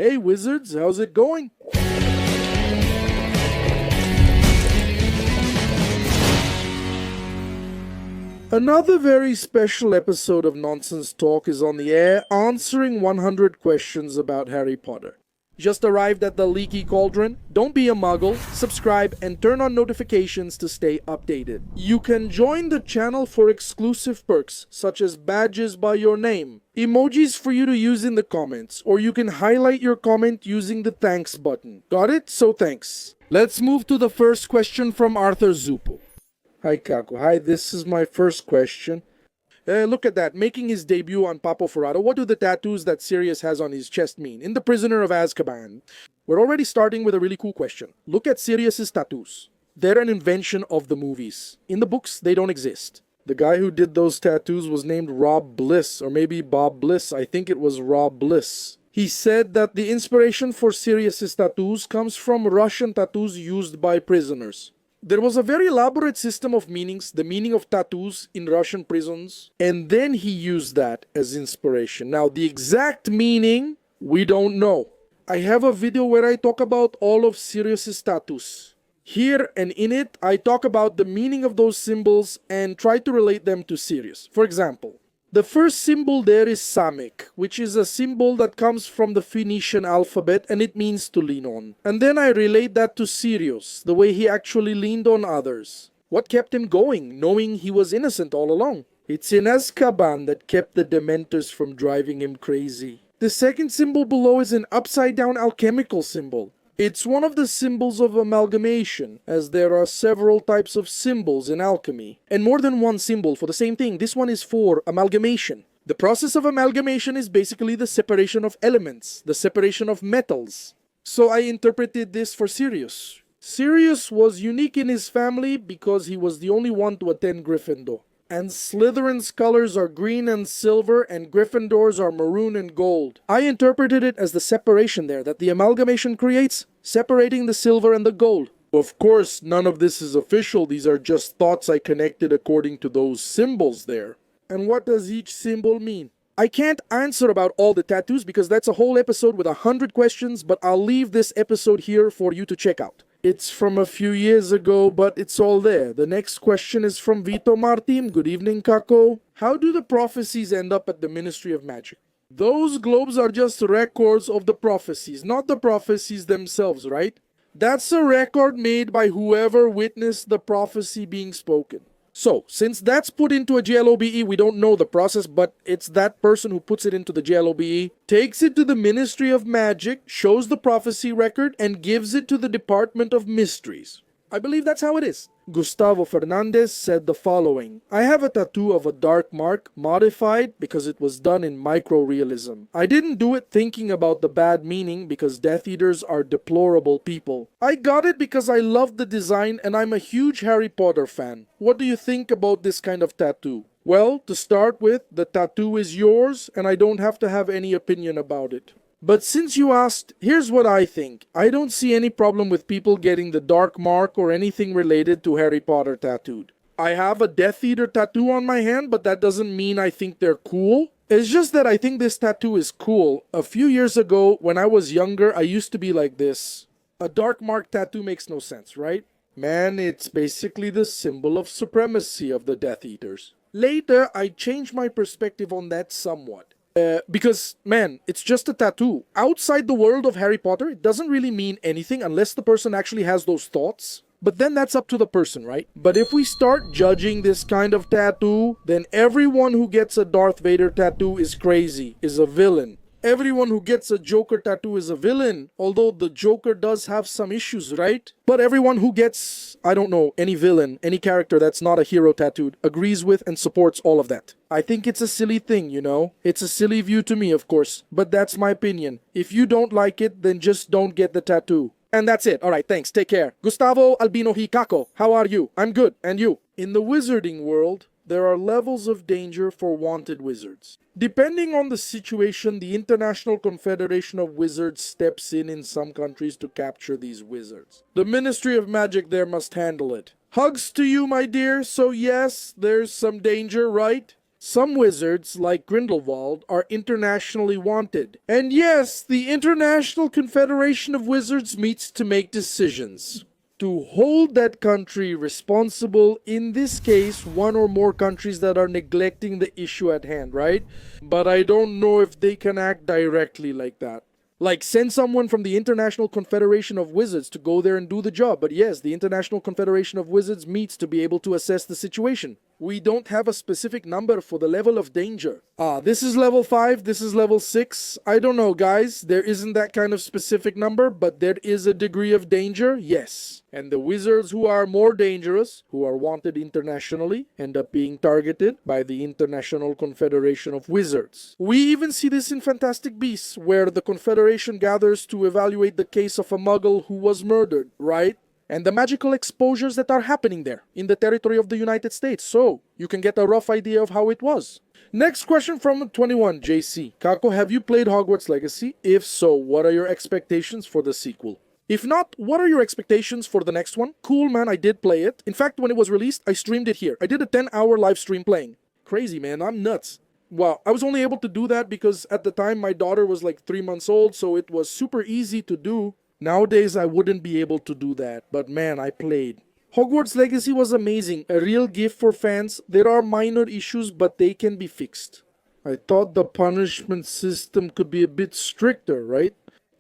Hey wizards, how's it going? Another very special episode of Nonsense Talk is on the air, answering 100 questions about Harry Potter. Just arrived at the leaky cauldron? Don't be a muggle, subscribe and turn on notifications to stay updated. You can join the channel for exclusive perks such as badges by your name, emojis for you to use in the comments, or you can highlight your comment using the thanks button. Got it? So thanks. Let's move to the first question from Arthur Zupo. Hi Kako, hi, this is my first question. Look at that, making his debut on Prophecies. What do the tattoos that Sirius has on his chest mean? In The Prisoner of Azkaban. We're already starting with a really cool question. Look at Sirius's tattoos. They're an invention of the movies. In the books, they don't exist. The guy who did those tattoos was named Rob Bliss, or maybe Bob Bliss. I think it was Rob Bliss. He said that the inspiration for Sirius's tattoos comes from Russian tattoos used by prisoners. There was a very elaborate system of meanings, the meaning of tattoos in Russian prisons, and then he used that as inspiration. Now, the exact meaning, we don't know. I have a video where I talk about all of Sirius's tattoos. Here and in it, I talk about the meaning of those symbols and try to relate them to Sirius. For example, the first symbol there is Samic, which is a symbol that comes from the Phoenician alphabet and it means to lean on. And then I relate that to Sirius, the way he actually leaned on others. What kept him going, knowing he was innocent all along? It's in Azkaban that kept the Dementors from driving him crazy. The second symbol below is an upside-down alchemical symbol. It's one of the symbols of amalgamation, as there are several types of symbols in alchemy. And more than one symbol for the same thing. This one is for amalgamation. The process of amalgamation is basically the separation of elements, the separation of metals. So I interpreted this for Sirius. Sirius was unique in his family because he was the only one to attend Gryffindor. And Slytherin's colors are green and silver, and Gryffindor's are maroon and gold. I interpreted it as the separation there that the amalgamation creates, separating the silver and the gold. Of course, none of this is official. These are just thoughts I connected according to those symbols there. And what does each symbol mean? I can't answer about all the tattoos because that's a whole episode with 100 questions, but I'll leave this episode here for you to check out. It's from a few years ago, but it's all there. The next question is from Vito Martin. Good evening, Kako. How do the prophecies end up at the Ministry of Magic? Those globes are just records of the prophecies, not the prophecies themselves, right? That's a record made by whoever witnessed the prophecy being spoken. So, since that's put into a GLOBE, we don't know the process, but it's that person who puts it into the GLOBE, takes it to the Ministry of Magic, shows the prophecy record, and gives it to the Department of Mysteries. I believe that's how it is. Gustavo Fernandez said the following. I have a tattoo of a dark mark, modified because it was done in microrealism. I didn't do it thinking about the bad meaning because Death Eaters are deplorable people. I got it because I loved the design and I'm a huge Harry Potter fan. What do you think about this kind of tattoo? Well, to start with, the tattoo is yours and I don't have to have any opinion about it. But since you asked, here's what I think. I don't see any problem with people getting the dark mark or anything related to Harry Potter tattooed. I have a Death Eater tattoo on my hand, but that doesn't mean I think they're cool. It's just that I think this tattoo is cool. A few years ago, when I was younger, I used to be like this. A dark mark tattoo makes no sense, right? Man, it's basically the symbol of supremacy of the Death Eaters. Later, I changed my perspective on that somewhat. Because, man, it's just a tattoo. Outside the world of Harry Potter, it doesn't really mean anything unless the person actually has those thoughts. But then that's up to the person, right? But if we start judging this kind of tattoo, then everyone who gets a Darth Vader tattoo is crazy, is a villain. Everyone who gets a Joker tattoo is a villain, although the Joker does have some issues, right? But everyone who gets, I don't know, any villain, any character that's not a hero tattooed, agrees with and supports all of that. I think it's a silly thing, you know? It's a silly view to me, of course, but that's my opinion. If you don't like it, then just don't get the tattoo. And that's it. Alright, thanks. Take care. Gustavo Albino Hikako. How are you? I'm good. And you? In the wizarding world, there are levels of danger for wanted wizards. Depending on the situation, the International Confederation of Wizards steps in some countries to capture these wizards. The Ministry of Magic there must handle it. Hugs to you, my dear. So yes, there's some danger, right? Some wizards, like Grindelwald, are internationally wanted. And yes, the International Confederation of Wizards meets to make decisions to hold that country responsible, in this case, one or more countries that are neglecting the issue at hand, right? But I don't know if they can act directly like that. Like, send someone from the International Confederation of Wizards to go there and do the job. But yes, the International Confederation of Wizards meets to be able to assess the situation. We don't have a specific number for the level of danger. This is level 5, this is level 6. I don't know, guys. There isn't that kind of specific number, but there is a degree of danger, yes. And the wizards who are more dangerous, who are wanted internationally, end up being targeted by the International Confederation of Wizards. We even see this in Fantastic Beasts, where the Confederation gathers to evaluate the case of a muggle who was murdered, right? And the magical exposures that are happening there in the territory of the United States, so you can get a rough idea of how it was. Next question from 21, JC. Kako, have you played Hogwarts Legacy? If so, what are your expectations for the sequel? If not, what are your expectations for the next one? Cool, man, I did play it. In fact, when it was released, I streamed it here. I did a 10-hour live stream playing. Crazy, man, I'm nuts. Well, I was only able to do that because at the time my daughter was like 3 months old, so it was super easy to do. Nowadays, I wouldn't be able to do that, but man, I played. Hogwarts Legacy was amazing, a real gift for fans. There are minor issues, but they can be fixed. I thought the punishment system could be a bit stricter, right?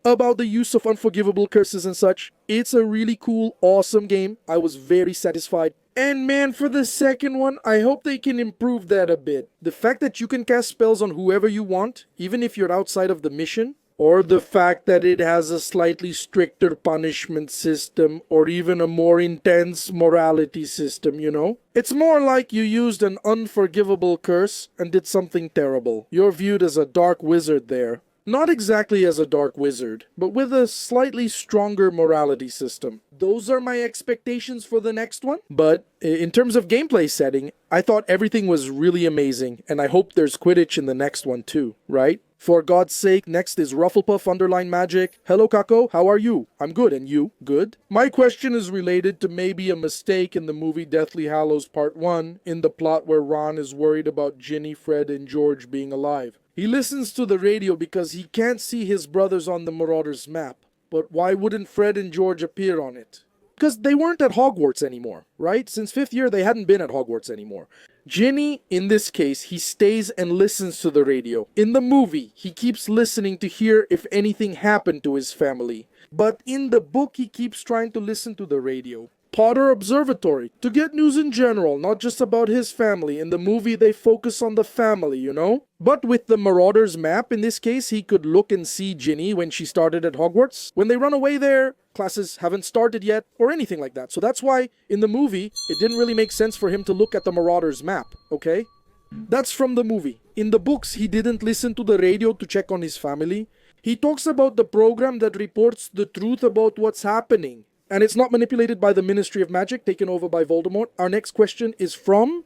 About the use of unforgivable curses and such. It's a really cool, awesome game. I was very satisfied. And man, for the second one, I hope they can improve that a bit. The fact that you can cast spells on whoever you want, even if you're outside of the mission, or the fact that it has a slightly stricter punishment system, or even a more intense morality system, you know? It's more like you used an unforgivable curse and did something terrible. You're viewed as a dark wizard there. Not exactly as a dark wizard, but with a slightly stronger morality system. Those are my expectations for the next one. But in terms of gameplay setting, I thought everything was really amazing, and I hope there's Quidditch in the next one too, right? For God's sake, next is Rufflepuff Underline Magic. Hello, Kako, how are you? I'm good, and you? Good? My question is related to maybe a mistake in the movie Deathly Hallows Part 1, in the plot where Ron is worried about Ginny, Fred, and George being alive. He listens to the radio because he can't see his brothers on the Marauders map. But why wouldn't Fred and George appear on it? Because they weren't at Hogwarts anymore, right? Since 5th year, they hadn't been at Hogwarts anymore. Ginny, in this case, he stays and listens to the radio. In the movie, he keeps listening to hear if anything happened to his family. But in the book, he keeps trying to listen to the radio. Potter Observatory, to get news in general, not just about his family. In the movie, they focus on the family, you know? But with the Marauders map, in this case, he could look and see Ginny when she started at Hogwarts. When they run away there, classes haven't started yet, or anything like that. So that's why, in the movie, it didn't really make sense for him to look at the Marauders map, okay? That's from the movie. In the books, he didn't listen to the radio to check on his family. He talks about the program that reports the truth about what's happening. And it's not manipulated by the Ministry of Magic, taken over by Voldemort. Our next question is from...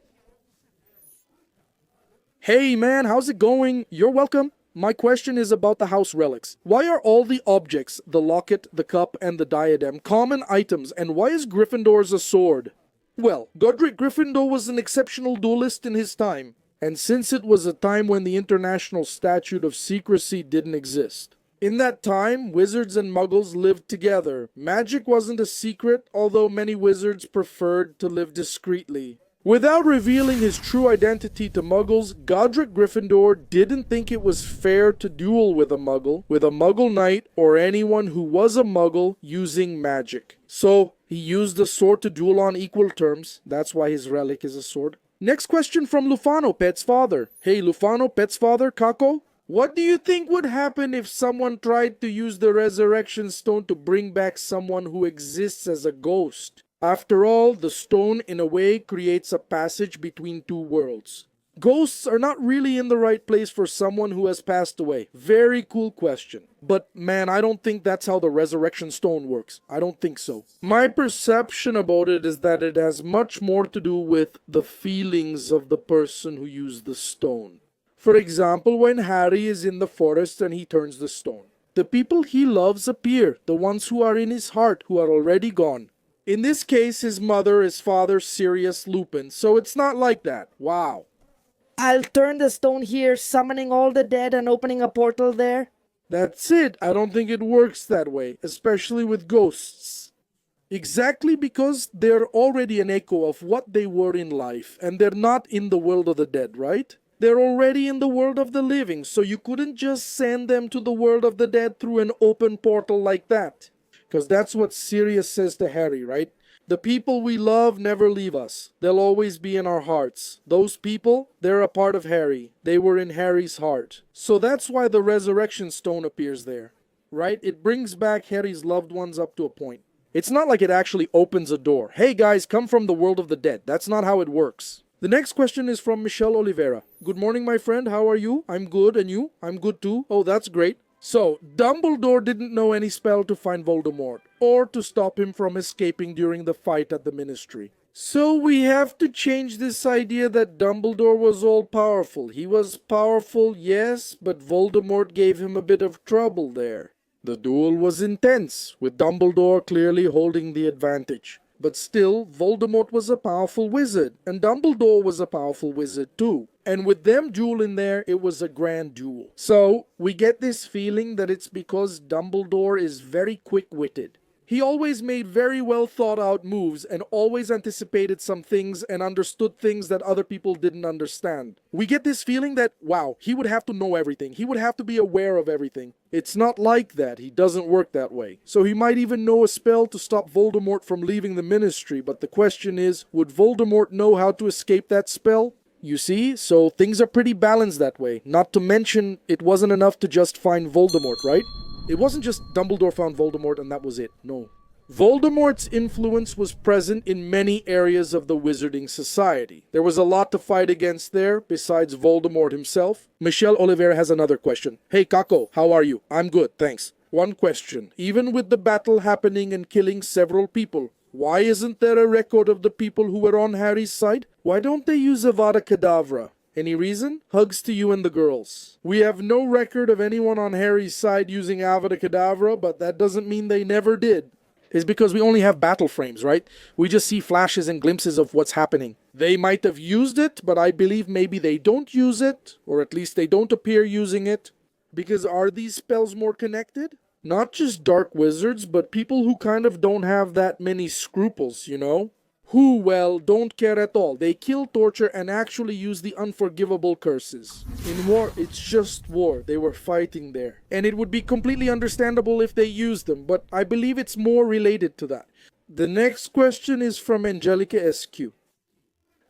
Hey man, how's it going? You're welcome. My question is about the house relics. Why are all the objects, the locket, the cup, and the diadem, common items, and why is Gryffindor's a sword? Well, Godric Gryffindor was an exceptional duelist in his time. And since it was a time when the International Statute of Secrecy didn't exist. In that time, wizards and muggles lived together. Magic wasn't a secret, although many wizards preferred to live discreetly. Without revealing his true identity to muggles, Godric Gryffindor didn't think it was fair to duel with a muggle knight, or anyone who was a muggle using magic. So, he used the sword to duel on equal terms. That's why his relic is a sword. Next question from Lufano, Pet's father. Hey Lufano, Pet's father, Kako? What do you think would happen if someone tried to use the resurrection stone to bring back someone who exists as a ghost? After all, the stone in a way creates a passage between two worlds. Ghosts are not really in the right place for someone who has passed away. Very cool question. But man, I don't think that's how the resurrection stone works. I don't think so. My perception about it is that it has much more to do with the feelings of the person who used the stone. For example, when Harry is in the forest and he turns the stone. The people he loves appear, the ones who are in his heart, who are already gone. In this case, his mother, his father, Sirius, Lupin, so it's not like that. Wow. I'll turn the stone here, summoning all the dead and opening a portal there. That's it. I don't think it works that way, especially with ghosts. Exactly because they're already an echo of what they were in life, and they're not in the world of the dead, right? They're already in the world of the living, so you couldn't just send them to the world of the dead through an open portal like that. Because that's what Sirius says to Harry, right? The people we love never leave us. They'll always be in our hearts. Those people, they're a part of Harry. They were in Harry's heart. So that's why the resurrection stone appears there, right? It brings back Harry's loved ones up to a point. It's not like it actually opens a door. Hey guys, come from the world of the dead. That's not how it works. The next question is from Michelle Oliveira. Good morning, my friend. How are you? I'm good. And you? I'm good too. Oh, that's great. So, Dumbledore didn't know any spell to find Voldemort, or to stop him from escaping during the fight at the Ministry. So we have to change this idea that Dumbledore was all-powerful. He was powerful, yes, but Voldemort gave him a bit of trouble there. The duel was intense, with Dumbledore clearly holding the advantage. But still, Voldemort was a powerful wizard, and Dumbledore was a powerful wizard too. And with them dueling there, it was a grand duel. So, we get this feeling that it's because Dumbledore is very quick-witted. He always made very well thought out moves and always anticipated some things and understood things that other people didn't understand. We get this feeling that, wow, he would have to know everything. He would have to be aware of everything. It's not like that. He doesn't work that way. So he might even know a spell to stop Voldemort from leaving the Ministry, but the question is, would Voldemort know how to escape that spell? You see, so things are pretty balanced that way. Not to mention, it wasn't enough to just find Voldemort, right? It wasn't just Dumbledore found Voldemort and that was it. No. Voldemort's influence was present in many areas of the Wizarding Society. There was a lot to fight against there, besides Voldemort himself. Michelle Oliveira has another question. Hey Kako, how are you? I'm good, thanks. One question. Even with the battle happening and killing several people, why isn't there a record of the people who were on Harry's side? Why don't they use Avada Kedavra? Any reason? Hugs to you and the girls. We have no record of anyone on Harry's side using Avada Kedavra, but that doesn't mean they never did. It's because we only have battle frames, right? We just see flashes and glimpses of what's happening. They might have used it, but I believe maybe they don't use it, or at least they don't appear using it. Because are these spells more connected? Not just dark wizards, but people who kind of don't have that many scruples, you know? Who, well, don't care at all. They kill, torture, and actually use the unforgivable curses. In war, it's just war. They were fighting there. And it would be completely understandable if they used them, but I believe it's more related to that. The next question is from Angelica SQ.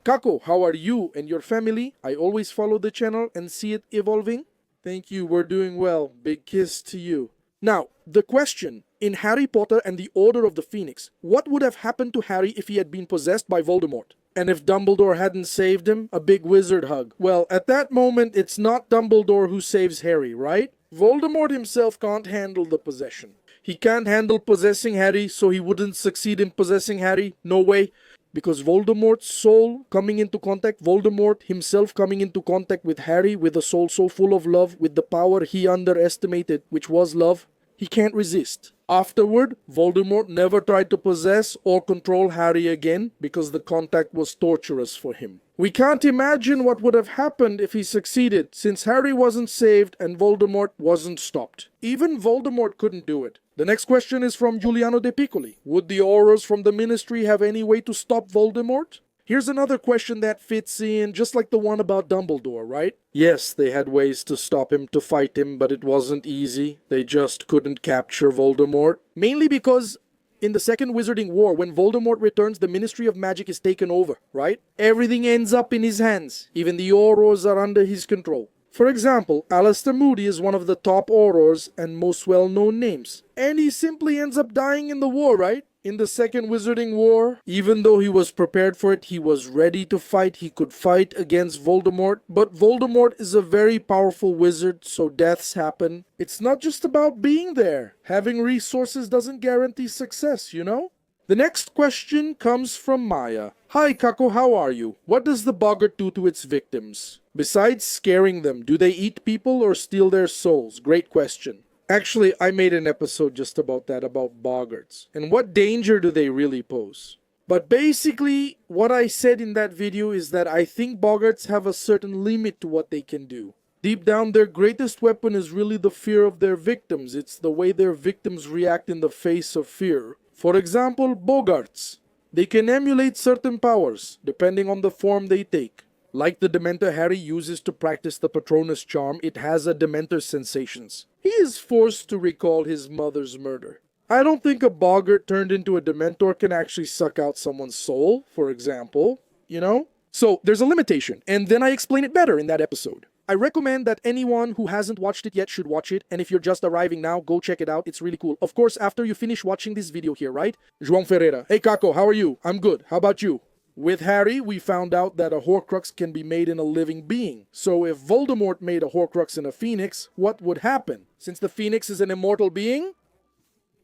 Kako, how are you and your family? I always follow the channel and see it evolving. Thank you, we're doing well. Big kiss to you. Now, the question, in Harry Potter and the Order of the Phoenix, what would have happened to Harry if he had been possessed by Voldemort? And if Dumbledore hadn't saved him, a big wizard hug. Well, at that moment, it's not Dumbledore who saves Harry, right? Voldemort himself can't handle the possession. He can't handle possessing Harry, so he wouldn't succeed in possessing Harry. No way. Because Voldemort's soul coming into contact, Voldemort himself coming into contact with Harry, with a soul so full of love, with the power he underestimated, which was love, he can't resist. Afterward, Voldemort never tried to possess or control Harry again because the contact was torturous for him. We can't imagine what would have happened if he succeeded, since Harry wasn't saved and Voldemort wasn't stopped. Even Voldemort couldn't do it. The next question is from Giuliano De Piccoli. Would the Aurors from the Ministry have any way to stop Voldemort? Here's another question that fits in, just like the one about Dumbledore, right? Yes, they had ways to stop him, to fight him, but it wasn't easy. They just couldn't capture Voldemort. Mainly because in the Second Wizarding War, when Voldemort returns, the Ministry of Magic is taken over, right? Everything ends up in his hands. Even the Aurors are under his control. For example, Alastor Moody is one of the top Aurors and most well-known names. And he simply ends up dying in the war, right? In the Second Wizarding War, even though he was prepared for it, he was ready to fight, he could fight against Voldemort. But Voldemort is a very powerful wizard, so deaths happen. It's not just about being there. Having resources doesn't guarantee success, you know? The next question comes from Maya. Hi Kako, how are you? What does the boggart do to its victims? Besides scaring them, do they eat people or steal their souls? Great question. Actually, I made an episode just about that, about boggarts. And what danger do they really pose? But basically, what I said in that video is that I think boggarts have a certain limit to what they can do. Deep down, their greatest weapon is really the fear of their victims. It's the way their victims react in the face of fear. For example, boggarts. They can emulate certain powers, depending on the form they take. Like the Dementor Harry uses to practice the Patronus charm, it has a Dementor's sensations. He is forced to recall his mother's murder. I don't think a boggart turned into a Dementor can actually suck out someone's soul, for example, you know? So there's a limitation, and then I explain it better in that episode. I recommend that anyone who hasn't watched it yet should watch it, and if you're just arriving now, go check it out, it's really cool. Of course, after you finish watching this video here, right? João Ferreira, hey Kako, how are you? I'm good, how about you? With Harry, we found out that a Horcrux can be made in a living being. So if Voldemort made a Horcrux in a phoenix, what would happen? Since the phoenix is an immortal being,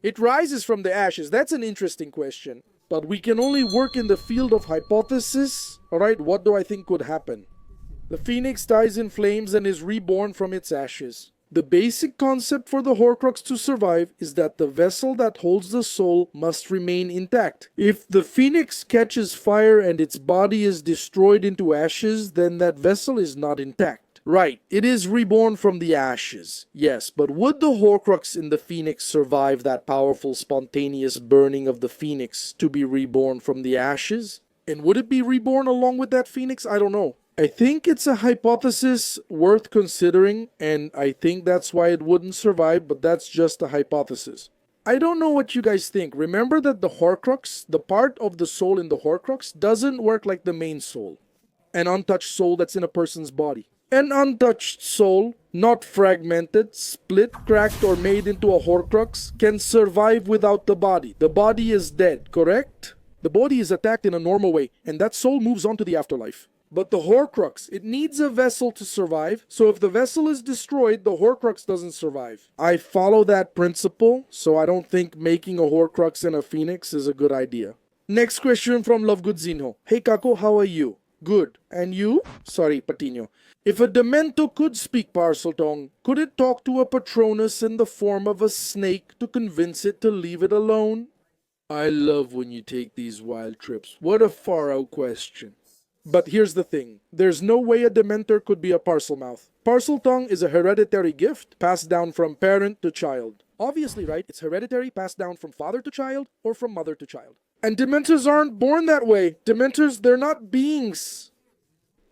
it rises from the ashes. That's an interesting question. But we can only work in the field of hypothesis. Alright, what do I think could happen? The phoenix dies in flames and is reborn from its ashes. The basic concept for the Horcrux to survive is that the vessel that holds the soul must remain intact. If the phoenix catches fire and its body is destroyed into ashes, then that vessel is not intact. Right, it is reborn from the ashes. Yes, but would the Horcrux in the phoenix survive that powerful spontaneous burning of the phoenix to be reborn from the ashes? And would it be reborn along with that phoenix? I don't know. I think it's a hypothesis worth considering, and I think that's why it wouldn't survive, but that's just a hypothesis. I don't know what you guys think. Remember that the Horcrux, the part of the soul in the Horcrux, doesn't work like the main soul. An untouched soul that's in a person's body. An untouched soul, not fragmented, split, cracked, or made into a Horcrux, can survive without the body. The body is dead, correct? The body is attacked in a normal way, and that soul moves on to the afterlife. But the Horcrux, it needs a vessel to survive, so if the vessel is destroyed, the Horcrux doesn't survive. I follow that principle, so I don't think making a Horcrux and a Phoenix is a good idea. Next question from Lovegood Zinho. Hey Kako, how are you? Good. And you? Sorry, Patino. If a Demento could speak Parseltongue, could it talk to a Patronus in the form of a snake to convince it to leave it alone? I love when you take these wild trips. What a far-out question. But here's the thing. There's no way a Dementor could be a Parselmouth. Parseltongue is a hereditary gift passed down from parent to child. Obviously, right? It's hereditary, passed down from father to child or from mother to child. And Dementors aren't born that way. Dementors, they're not beings.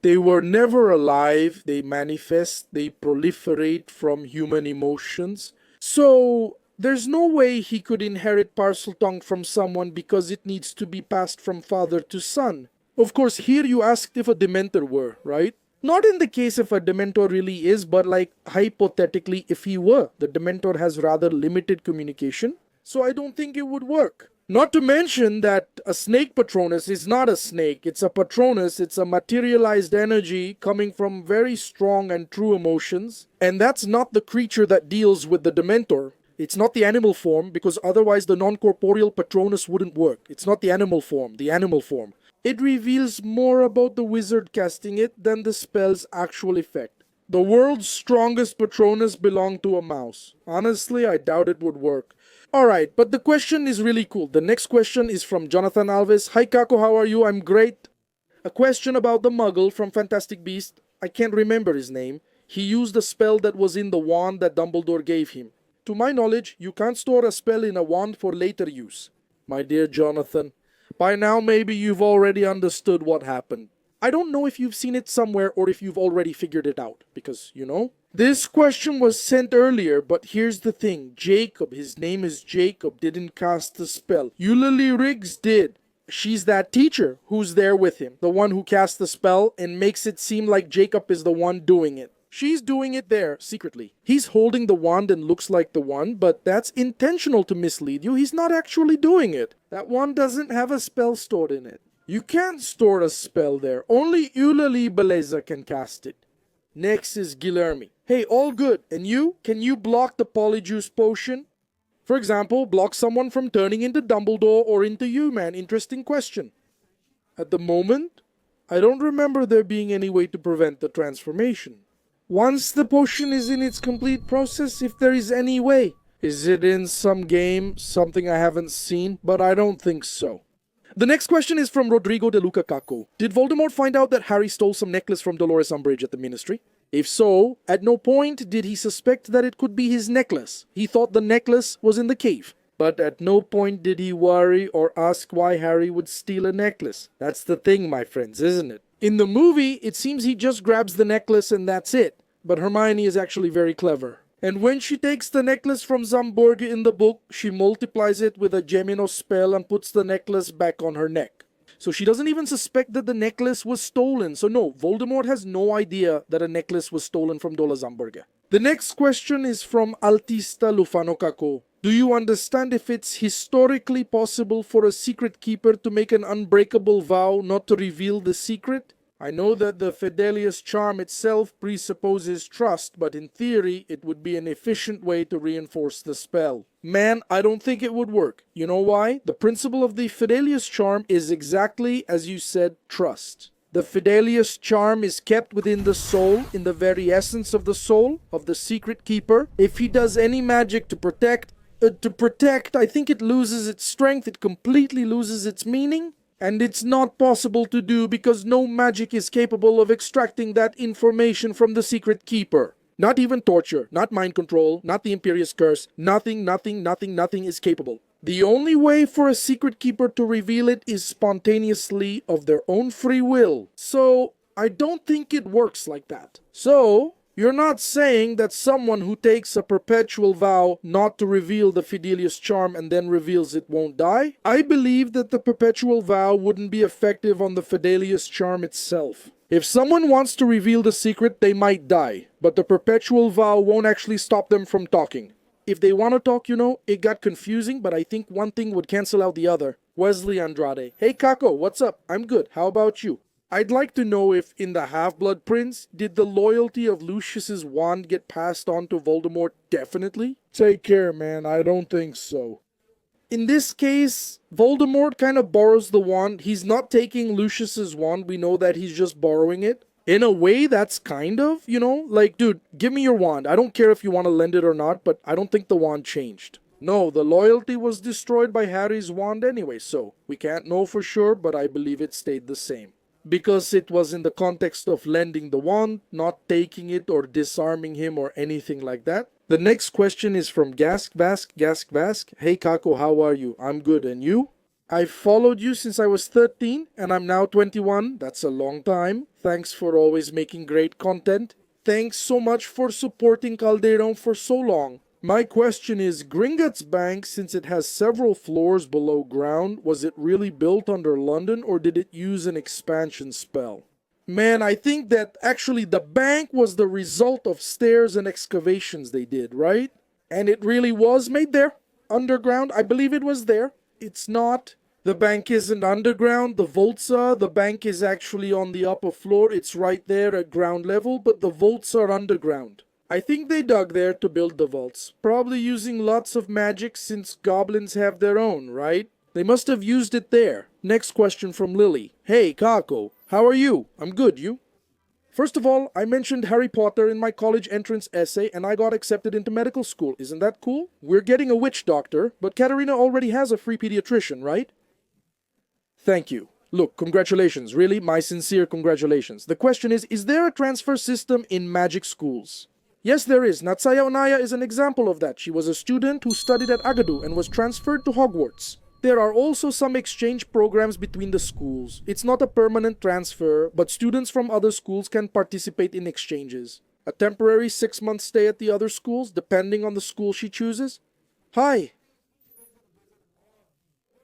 They were never alive. They manifest, they proliferate from human emotions. So there's no way he could inherit Parseltongue from someone because it needs to be passed from father to son. Of course, here you asked if a Dementor were, right? Not in the case if a Dementor really is, but like hypothetically if he were. The Dementor has rather limited communication, so I don't think it would work. Not to mention that a snake Patronus is not a snake, it's a Patronus, it's a materialized energy coming from very strong and true emotions, and that's not the creature that deals with the Dementor. It's not the animal form, because otherwise the non-corporeal Patronus wouldn't work. It's not the animal form, the animal form. It reveals more about the wizard casting it than the spell's actual effect. The world's strongest Patronus belonged to a mouse. Honestly, I doubt it would work. Alright, but the question is really cool. The next question is from Jonathan Alves. Hi Kako, how are you? I'm great. A question about the Muggle from Fantastic Beasts. I can't remember his name. He used a spell that was in the wand that Dumbledore gave him. To my knowledge, you can't store a spell in a wand for later use. My dear Jonathan, by now maybe you've already understood what happened. I don't know if you've seen it somewhere or if you've already figured it out, because, you know. This question was sent earlier, but here's the thing. Jacob, his name is Jacob, didn't cast the spell. Eulalie Riggs did. She's that teacher who's there with him, the one who casts the spell and makes it seem like Jacob is the one doing it. She's doing it there, secretly. He's holding the wand and looks like the one, but that's intentional to mislead you. He's not actually doing it. That wand doesn't have a spell stored in it. You can't store a spell there. Only Eulalie Beleza can cast it. Next is Guilherme. Hey, all good. And you? Can you block the Polyjuice potion? For example, block someone from turning into Dumbledore or into you, man. Interesting question. At the moment, I don't remember there being any way to prevent the transformation. Once the potion is in its complete process, if there is any way. Is it in some game, something I haven't seen? But I don't think so. The next question is from Rodrigo de Luca Caco. Did Voldemort find out that Harry stole some necklace from Dolores Umbridge at the Ministry? If so, at no point did he suspect that it could be his necklace. He thought the necklace was in the cave. But at no point did he worry or ask why Harry would steal a necklace. That's the thing, my friends, isn't it? In the movie, it seems he just grabs the necklace and that's it. But Hermione is actually very clever. And when she takes the necklace from Zamborga in the book, she multiplies it with a Gemino spell and puts the necklace back on her neck. So she doesn't even suspect that the necklace was stolen. So no, Voldemort has no idea that a necklace was stolen from Dola Zamborga. The next question is from Altista Lufano Kako. Do you understand if it's historically possible for a secret keeper to make an unbreakable vow not to reveal the secret? I know that the Fidelius charm itself presupposes trust, but in theory, it would be an efficient way to reinforce the spell. Man, I don't think it would work. You know why? The principle of the Fidelius charm is exactly as you said, trust. The Fidelius charm is kept within the soul, in the very essence of the soul, of the secret keeper. If he does any magic to protect, I think it loses its strength, it completely loses its meaning. And it's not possible to do because no magic is capable of extracting that information from the secret keeper. Not even torture, not mind control, not the Imperious Curse. Nothing is capable. The only way for a secret keeper to reveal it is spontaneously of their own free will. So, I don't think it works like that. So, you're not saying that someone who takes a perpetual vow not to reveal the Fidelius charm and then reveals it won't die? I believe that the perpetual vow wouldn't be effective on the Fidelius charm itself. If someone wants to reveal the secret, they might die, but the perpetual vow won't actually stop them from talking. If they want to talk, it got confusing, but I think one thing would cancel out the other. Wesley Andrade. Hey Kako, what's up? I'm good. How about you? I'd like to know if, in the Half-Blood Prince, did the loyalty of Lucius's wand get passed on to Voldemort definitely? Take care, man. I don't think so. In this case, Voldemort kind of borrows the wand. He's not taking Lucius's wand. We know that he's just borrowing it. In a way, that's kind of, like, dude, give me your wand. I don't care if you want to lend it or not, but I don't think the wand changed. No, the loyalty was destroyed by Harry's wand anyway, so we can't know for sure, but I believe it stayed the same. Because it was in the context of lending the wand, not taking it or disarming him or anything like that. The next question is from Gask Vask. Hey Kako, how are you? I'm good, and you? I've followed you since I was 13, and I'm now 21. That's a long time. Thanks for always making great content. Thanks so much for supporting Calderon for so long. My question is, Gringotts Bank, since it has several floors below ground, was it really built under London or did it use an expansion spell? Man, I think that actually the bank was the result of stairs and excavations they did, right? And it really was made there, underground. I believe it was there. It's not. The bank isn't underground. The vaults are. The bank is actually on the upper floor. It's right there at ground level, but the vaults are underground. I think they dug there to build the vaults, probably using lots of magic since goblins have their own, right? They must have used it there. Next question from Lily. Hey, Kako, how are you? I'm good, you? First of all, I mentioned Harry Potter in my college entrance essay and I got accepted into medical school. Isn't that cool? We're getting a witch doctor, but Katerina already has a free pediatrician, right? Thank you. Look, congratulations. Really, my sincere congratulations. The question is there a transfer system in magic schools? Yes, there is. Natsaya Onaya is an example of that. She was a student who studied at Agadu and was transferred to Hogwarts. There are also some exchange programs between the schools. It's not a permanent transfer, but students from other schools can participate in exchanges. A temporary 6-month stay at the other schools, depending on the school she chooses. Hi.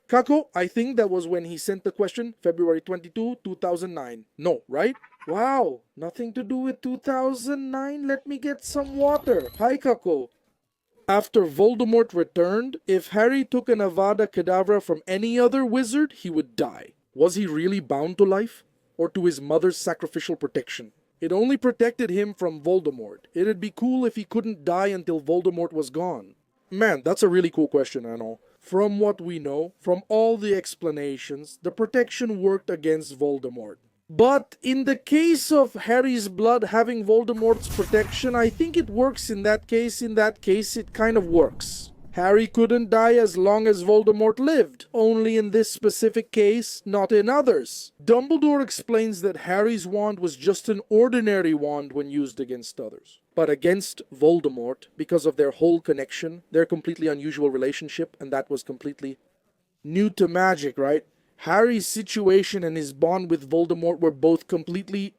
Kako, I think that was when he sent the question, February 22, 2009. No, right? Wow, nothing to do with 2009. Let me get some water. Hi, Kako. After Voldemort returned, if Harry took an Avada Kedavra from any other wizard, he would die. Was he really bound to life? Or to his mother's sacrificial protection? It only protected him from Voldemort. It'd be cool if he couldn't die until Voldemort was gone. Man, that's a really cool question, I know. From what we know, from all the explanations, the protection worked against Voldemort. But in the case of Harry's blood having Voldemort's protection, I think it works in that case. In that case, it kind of works. Harry couldn't die as long as Voldemort lived, only in this specific case, not in others. Dumbledore explains that Harry's wand was just an ordinary wand when used against others. But against Voldemort, because of their whole connection, their completely unusual relationship, and that was completely new to magic, right? Harry's situation and his bond with Voldemort were both completely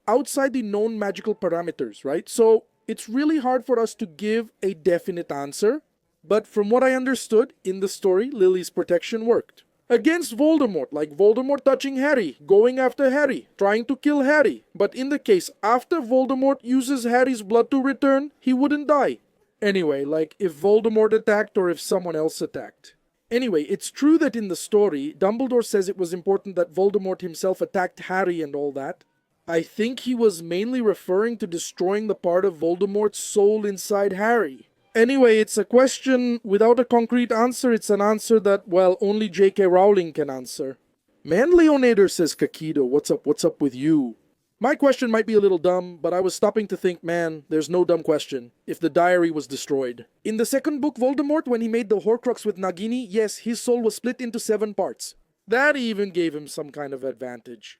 outside the known magical parameters, right? So it's really hard for us to give a definite answer. But from what I understood, in the story, Lily's protection worked. Against Voldemort, like Voldemort touching Harry, going after Harry, trying to kill Harry. But in the case after Voldemort uses Harry's blood to return, he wouldn't die. Anyway, like if Voldemort attacked or if someone else attacked. Anyway, it's true that in the story, Dumbledore says it was important that Voldemort himself attacked Harry and all that. I think he was mainly referring to destroying the part of Voldemort's soul inside Harry. Anyway, it's a question without a concrete answer. It's an answer that, well, only J.K. Rowling can answer. Man Leonator says, Kakido, what's up with you? My question might be a little dumb, but I was stopping to think, man, there's no dumb question. If the diary was destroyed. In the second book, Voldemort, when he made the Horcrux with Nagini, yes, his soul was split into 7 parts. That even gave him some kind of advantage.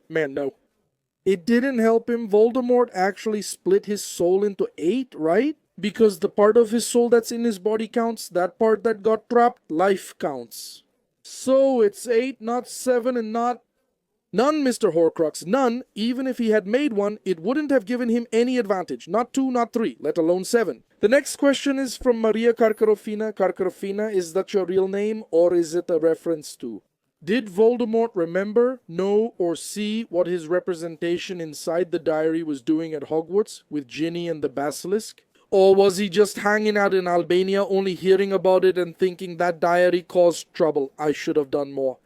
Man, no. It didn't help him. Voldemort actually split his soul into 8, right? Because the part of his soul that's in his body counts, that part that got trapped, life counts. So it's 8, not 7, and not... None, Mr. Horcrux, none. Even if he had made one, it wouldn't have given him any advantage. Not 2, not 3, let alone 7. The next question is from Maria Carcarofina. Carcarofina, is that your real name, or is it a reference to? Did Voldemort remember, know, or see what his representation inside the diary was doing at Hogwarts with Ginny and the Basilisk? Or was he just hanging out in Albania, only hearing about it and thinking that diary caused trouble? I should have done more.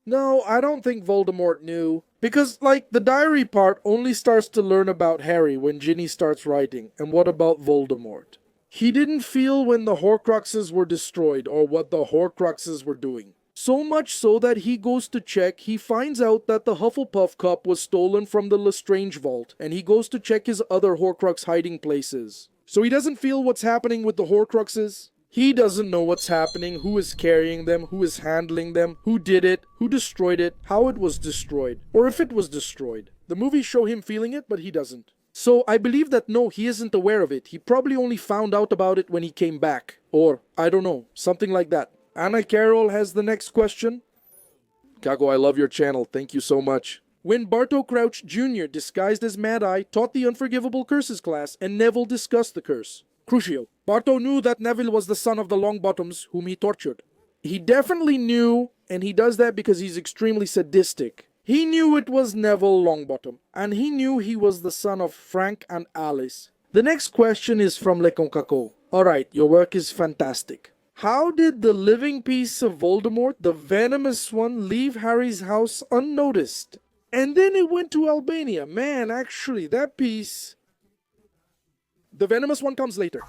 No, I don't think Voldemort knew. Because, like, the diary part only starts to learn about Harry when Ginny starts writing. And what about Voldemort? He didn't feel when the Horcruxes were destroyed or what the Horcruxes were doing. So much so that he goes to check, he finds out that the Hufflepuff cup was stolen from the Lestrange vault, and he goes to check his other Horcrux hiding places. So he doesn't feel what's happening with the Horcruxes. He doesn't know what's happening, who is carrying them, who is handling them, who did it, who destroyed it, how it was destroyed, or if it was destroyed. The movies show him feeling it, but he doesn't. So I believe that no, he isn't aware of it. He probably only found out about it when he came back. Or, I don't know, something like that. Anna Carroll has the next question. Kako, I love your channel. Thank you so much. When Barto Crouch Jr., disguised as Mad Eye, taught the Unforgivable Curses class, and Neville discussed the curse. Crucio. Barto knew that Neville was the son of the Longbottoms, whom he tortured. He definitely knew, and he does that because he's extremely sadistic. He knew it was Neville Longbottom, and he knew he was the son of Frank and Alice. The next question is from Lekonkako. Alright, your work is fantastic. How did the living piece of Voldemort, the venomous one, leave Harry's house unnoticed? And then it went to Albania. Man, actually, that piece... The venomous one comes later.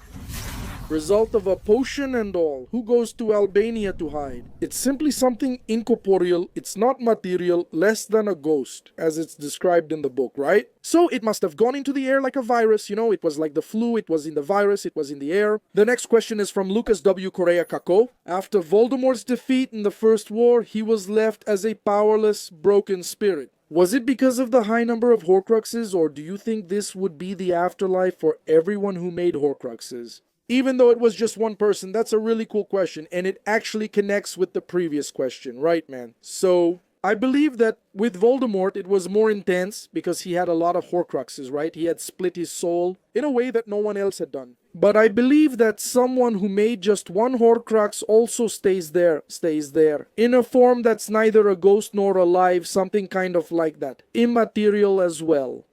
Result of a potion and all. Who goes to Albania to hide? It's simply something incorporeal. It's not material, less than a ghost, as it's described in the book, right? So it must have gone into the air like a virus. You know, it was like the flu. It was in the virus. It was in the air. The next question is from Lucas W. Correa Kako. After Voldemort's defeat in the First War, he was left as a powerless, broken spirit. Was it because of the high number of Horcruxes, or do you think this would be the afterlife for everyone who made Horcruxes? Even though it was just one person, that's a really cool question, and it actually connects with the previous question, right, man? So, I believe that with Voldemort, it was more intense because he had a lot of Horcruxes, right? He had split his soul in a way that no one else had done. But I believe that someone who made just one Horcrux also stays there, in a form that's neither a ghost nor alive, something kind of like that. Immaterial as well.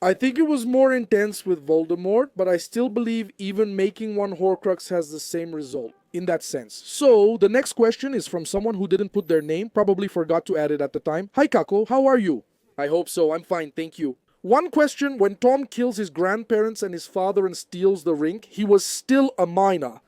I think it was more intense with Voldemort, but I still believe even making one Horcrux has the same result, in that sense. So, the next question is from someone who didn't put their name, probably forgot to add it at the time. Hi Kako, how are you? I hope so, I'm fine, thank you. One question, when Tom kills his grandparents and his father and steals the ring, he was still a minor.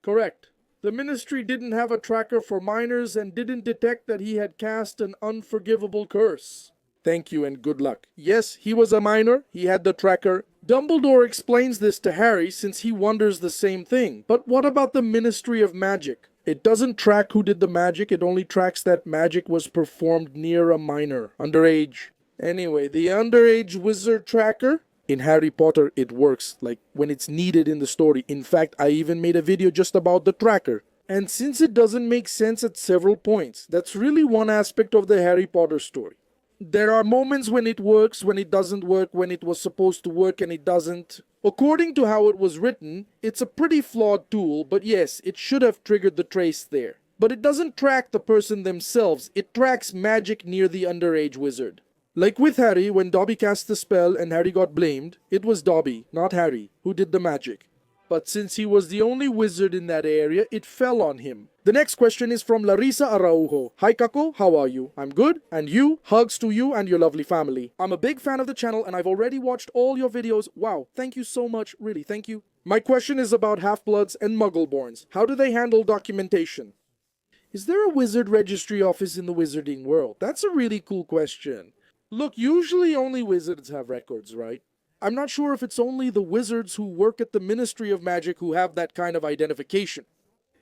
Correct. The Ministry didn't have a tracker for minors and didn't detect that he had cast an unforgivable curse. Thank you and good luck. Yes, he was a minor, he had the tracker, Dumbledore explains this to Harry since he wonders the same thing. But what about the Ministry of Magic? It doesn't track who did the magic, it only tracks that magic was performed near a minor, underage. Anyway, the underage wizard tracker? In Harry Potter, it works, like when it's needed in the story. In fact, I even made a video just about the tracker. And since it doesn't make sense at several points, that's really one aspect of the Harry Potter story. There are moments when it works, when it doesn't work, when it was supposed to work and it doesn't. According to how it was written, it's a pretty flawed tool, but yes, it should have triggered the trace there. But it doesn't track the person themselves, it tracks magic near the underage wizard. Like with Harry, when Dobby cast the spell and Harry got blamed, it was Dobby, not Harry, who did the magic. But since he was the only wizard in that area, it fell on him. The next question is from Larissa Araujo. Hi Kako, how are you? I'm good. And you? Hugs to you and your lovely family. I'm a big fan of the channel and I've already watched all your videos. Wow, thank you so much. Really, thank you. My question is about half-bloods and muggleborns. How do they handle documentation? Is there a wizard registry office in the wizarding world? That's a really cool question. Look, usually only wizards have records, right? I'm not sure if it's only the wizards who work at the Ministry of Magic who have that kind of identification.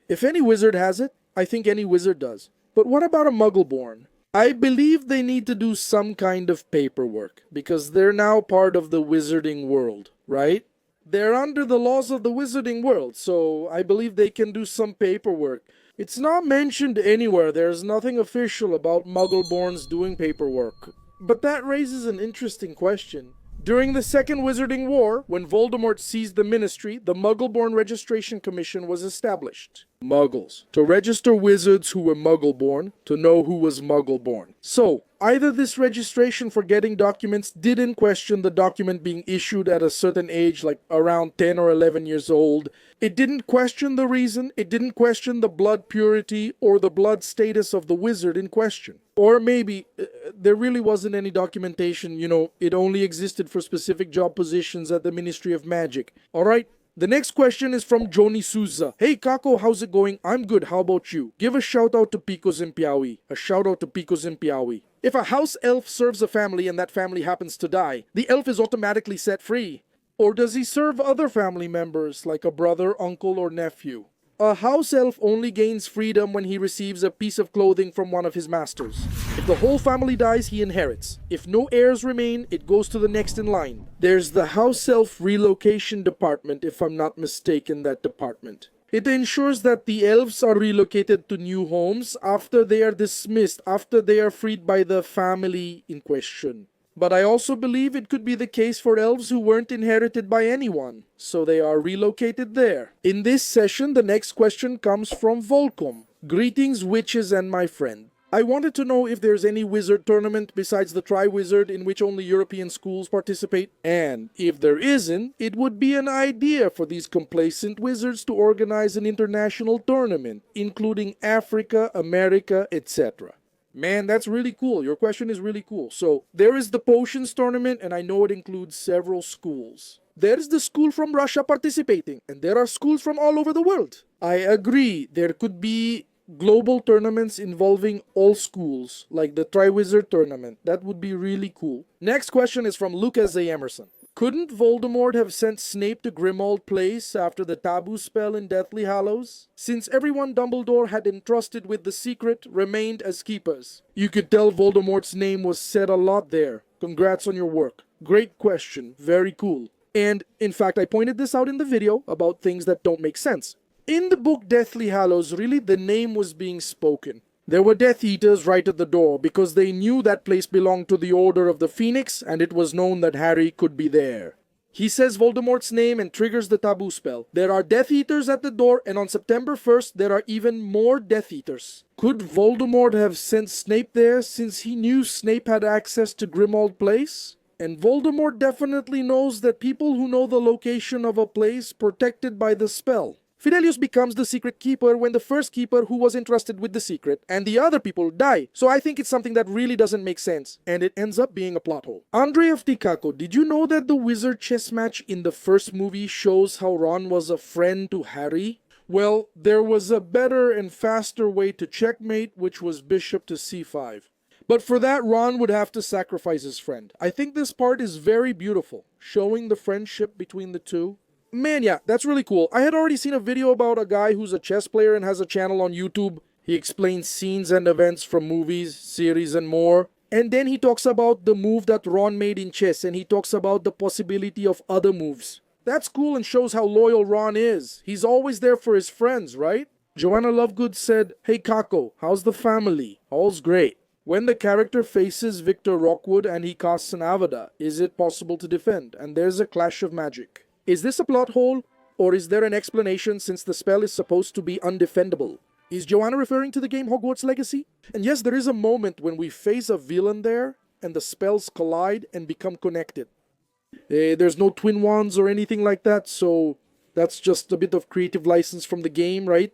If any wizard has it, I think any wizard does. But what about a muggleborn? I believe they need to do some kind of paperwork, because they're now part of the wizarding world, right? They're under the laws of the wizarding world, so I believe they can do some paperwork. It's not mentioned anywhere, there's nothing official about muggleborns doing paperwork. But that raises an interesting question. During the Second Wizarding War, when Voldemort seized the Ministry, the Muggleborn Registration Commission was established. Muggles. To register wizards who were Muggleborn, to know who was Muggleborn. So, either this registration for getting documents didn't question the document being issued at a certain age, like around 10 or 11 years old. It didn't question the reason, it didn't question the blood purity or the blood status of the wizard in question. Or maybe there really wasn't any documentation, it only existed for specific job positions at the Ministry of Magic. Alright? The next question is from Joni Souza. Hey Kako, how's it going? I'm good, how about you? Give a shout out to Picos in Piaui. A shout out to Picos in Piaui. If a house elf serves a family and that family happens to die, the elf is automatically set free. Or does he serve other family members, like a brother, uncle, or nephew? A house elf only gains freedom when he receives a piece of clothing from one of his masters. If the whole family dies, he inherits. If no heirs remain, it goes to the next in line. There's the house elf relocation department, if I'm not mistaken, that department. It ensures that the elves are relocated to new homes after they are dismissed, after they are freed by the family in question. But I also believe it could be the case for elves who weren't inherited by anyone, so they are relocated there. In this session, the next question comes from Volcom. Greetings, witches and my friend. I wanted to know if there's any wizard tournament besides the Tri-Wizard in which only European schools participate. And if there isn't, it would be an idea for these complacent wizards to organize an international tournament, including Africa, America, etc. Man, that's really cool. Your question is really cool. So, there is the Potions tournament, and I know it includes several schools. There's the school from Russia participating, and there are schools from all over the world. I agree, there could be global tournaments involving all schools, like the Tri-Wizard tournament. That would be really cool. Next question is from Lucas A. Emerson. Couldn't Voldemort have sent Snape to Grimmauld Place after the taboo spell in Deathly Hallows? Since everyone Dumbledore had entrusted with the secret remained as keepers. You could tell Voldemort's name was said a lot there. Congrats on your work. Great question. Very cool. And, in fact, I pointed this out in the video about things that don't make sense. In the book Deathly Hallows, really the name was being spoken. There were Death Eaters right at the door because they knew that place belonged to the Order of the Phoenix and it was known that Harry could be there. He says Voldemort's name and triggers the taboo spell. There are Death Eaters at the door and on September 1st there are even more Death Eaters. Could Voldemort have sent Snape there since he knew Snape had access to Grimmauld Place? And Voldemort definitely knows that people who know the location of a place protected by the spell. Fidelius becomes the secret keeper when the first keeper who was entrusted with the secret and the other people die. So I think it's something that really doesn't make sense. And it ends up being a plot hole. Andre of Tikako, did you know that the wizard chess match in the first movie shows how Ron was a friend to Harry? Well, there was a better and faster way to checkmate, which was bishop to c5. But for that, Ron would have to sacrifice his friend. I think this part is very beautiful, showing the friendship between the two. Man, yeah, that's really cool. I had already seen a video about a guy who's a chess player and has a channel on YouTube. He explains scenes and events from movies, series, and more. And then he talks about the move that Ron made in chess, and he talks about the possibility of other moves. That's cool and shows how loyal Ron is. He's always there for his friends, right? Joanna Lovegood said, "Hey Kako, how's the family? All's great." When the character faces Victor Rockwood and he casts an Avada, is it possible to defend? And there's a clash of magic. Is this a plot hole, or is there an explanation since the spell is supposed to be undefendable? Is Joanna referring to the game Hogwarts Legacy? And yes, there is a moment when we face a villain there, and the spells collide and become connected. There's no twin wands or anything like that, so that's just a bit of creative license from the game, right?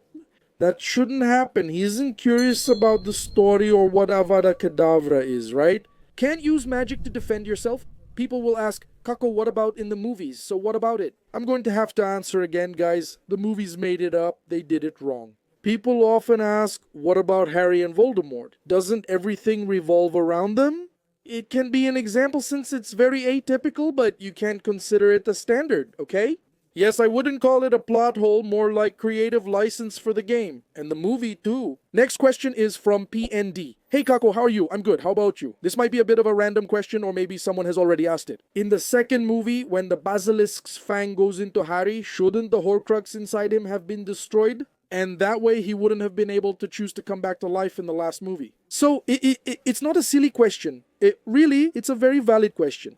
That shouldn't happen. He isn't curious about the story or what Avada Kedavra is, right? Can't use magic to defend yourself. People will ask, Kako, what about in the movies? So what about it? I'm going to have to answer again, guys. The movies made it up. They did it wrong. People often ask, what about Harry and Voldemort? Doesn't everything revolve around them? It can be an example since it's very atypical, but you can't consider it a standard, okay? Yes, I wouldn't call it a plot hole, more like creative license for the game. And the movie too. Next question is from PND. Hey Kako, how are you? I'm good. How about you? This might be a bit of a random question, or maybe someone has already asked it. In the second movie, when the Basilisk's fang goes into Harry, shouldn't the Horcrux inside him have been destroyed? And that way he wouldn't have been able to choose to come back to life in the last movie. So it's not a silly question. It's a very valid question.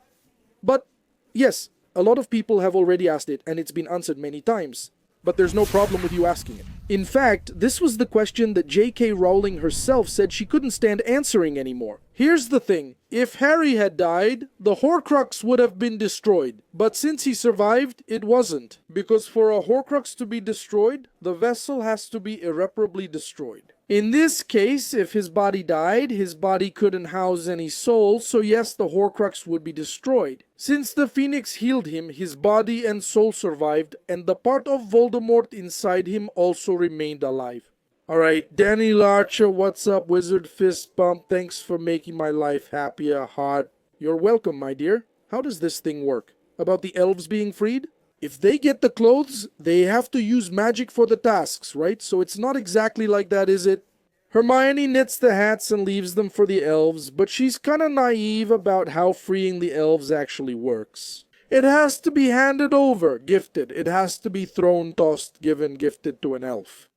But yes, a lot of people have already asked it, and it's been answered many times. But there's no problem with you asking it. In fact, this was the question that J.K. Rowling herself said she couldn't stand answering anymore. Here's the thing. If Harry had died, the Horcrux would have been destroyed. But since he survived, it wasn't. Because for a Horcrux to be destroyed, the vessel has to be irreparably destroyed. In this case, if his body died, his body couldn't house any soul, so yes, the Horcrux would be destroyed. Since the Phoenix healed him, his body and soul survived, and the part of Voldemort inside him also remained alive. Alright, Danny Larcher, what's up? Wizard Fist Bump, thanks for making my life happier, heart. You're welcome, my dear. How does this thing work? About the elves being freed? If they get the clothes, they have to use magic for the tasks, right? So it's not exactly like that, is it? Hermione knits the hats and leaves them for the elves, but she's kinda naive about how freeing the elves actually works. It has to be handed over, gifted. It has to be thrown, tossed, given, gifted to an elf.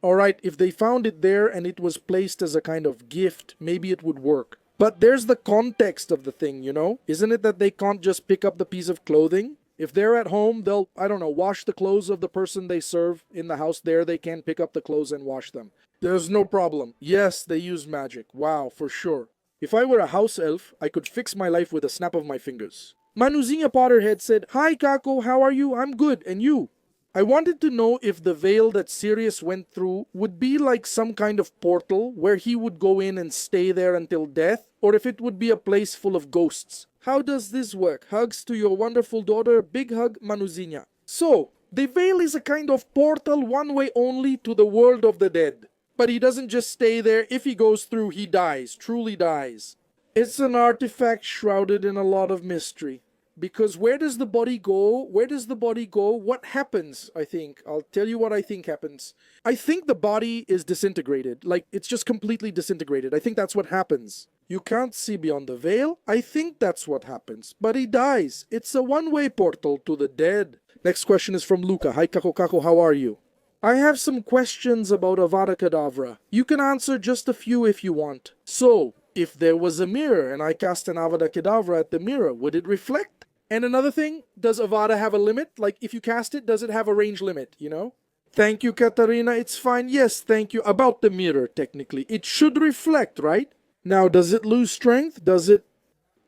Alright, if they found it there and it was placed as a kind of gift, maybe it would work. But there's the context of the thing, you know? Isn't it that they can't just pick up the piece of clothing? If they're at home, they'll, wash the clothes of the person they serve in the house there. They can pick up the clothes and wash them. There's no problem. Yes, they use magic. Wow, for sure. If I were a house elf, I could fix my life with a snap of my fingers. Manuzinha Potterhead said, Hi Kako, how are you? I'm good, and you? I wanted to know if the veil that Sirius went through would be like some kind of portal where he would go in and stay there until death, or if it would be a place full of ghosts. How does this work? Hugs to your wonderful daughter. Big hug, Manuzinha. So, the veil is a kind of portal one way only to the world of the dead. But he doesn't just stay there. If he goes through, he dies. Truly dies. It's an artifact shrouded in a lot of mystery. Because where does the body go? Where does the body go? What happens, I think? I'll tell you what I think happens. I think the body is disintegrated. Like, it's just completely disintegrated. I think that's what happens. You can't see beyond the veil. I think that's what happens. But he dies. It's a one-way portal to the dead. Next question is from Luca. Hi, Kako Kako, how are you? I have some questions about Avada Kedavra. You can answer just a few if you want. So, if there was a mirror and I cast an Avada Kedavra at the mirror, would it reflect? And another thing, does Avada have a limit? Like, if you cast it, does it have a range limit, you know? Thank you, Katarina. It's fine. Yes, thank you. About the mirror, technically. It should reflect, right? Now, does it lose strength? Does it...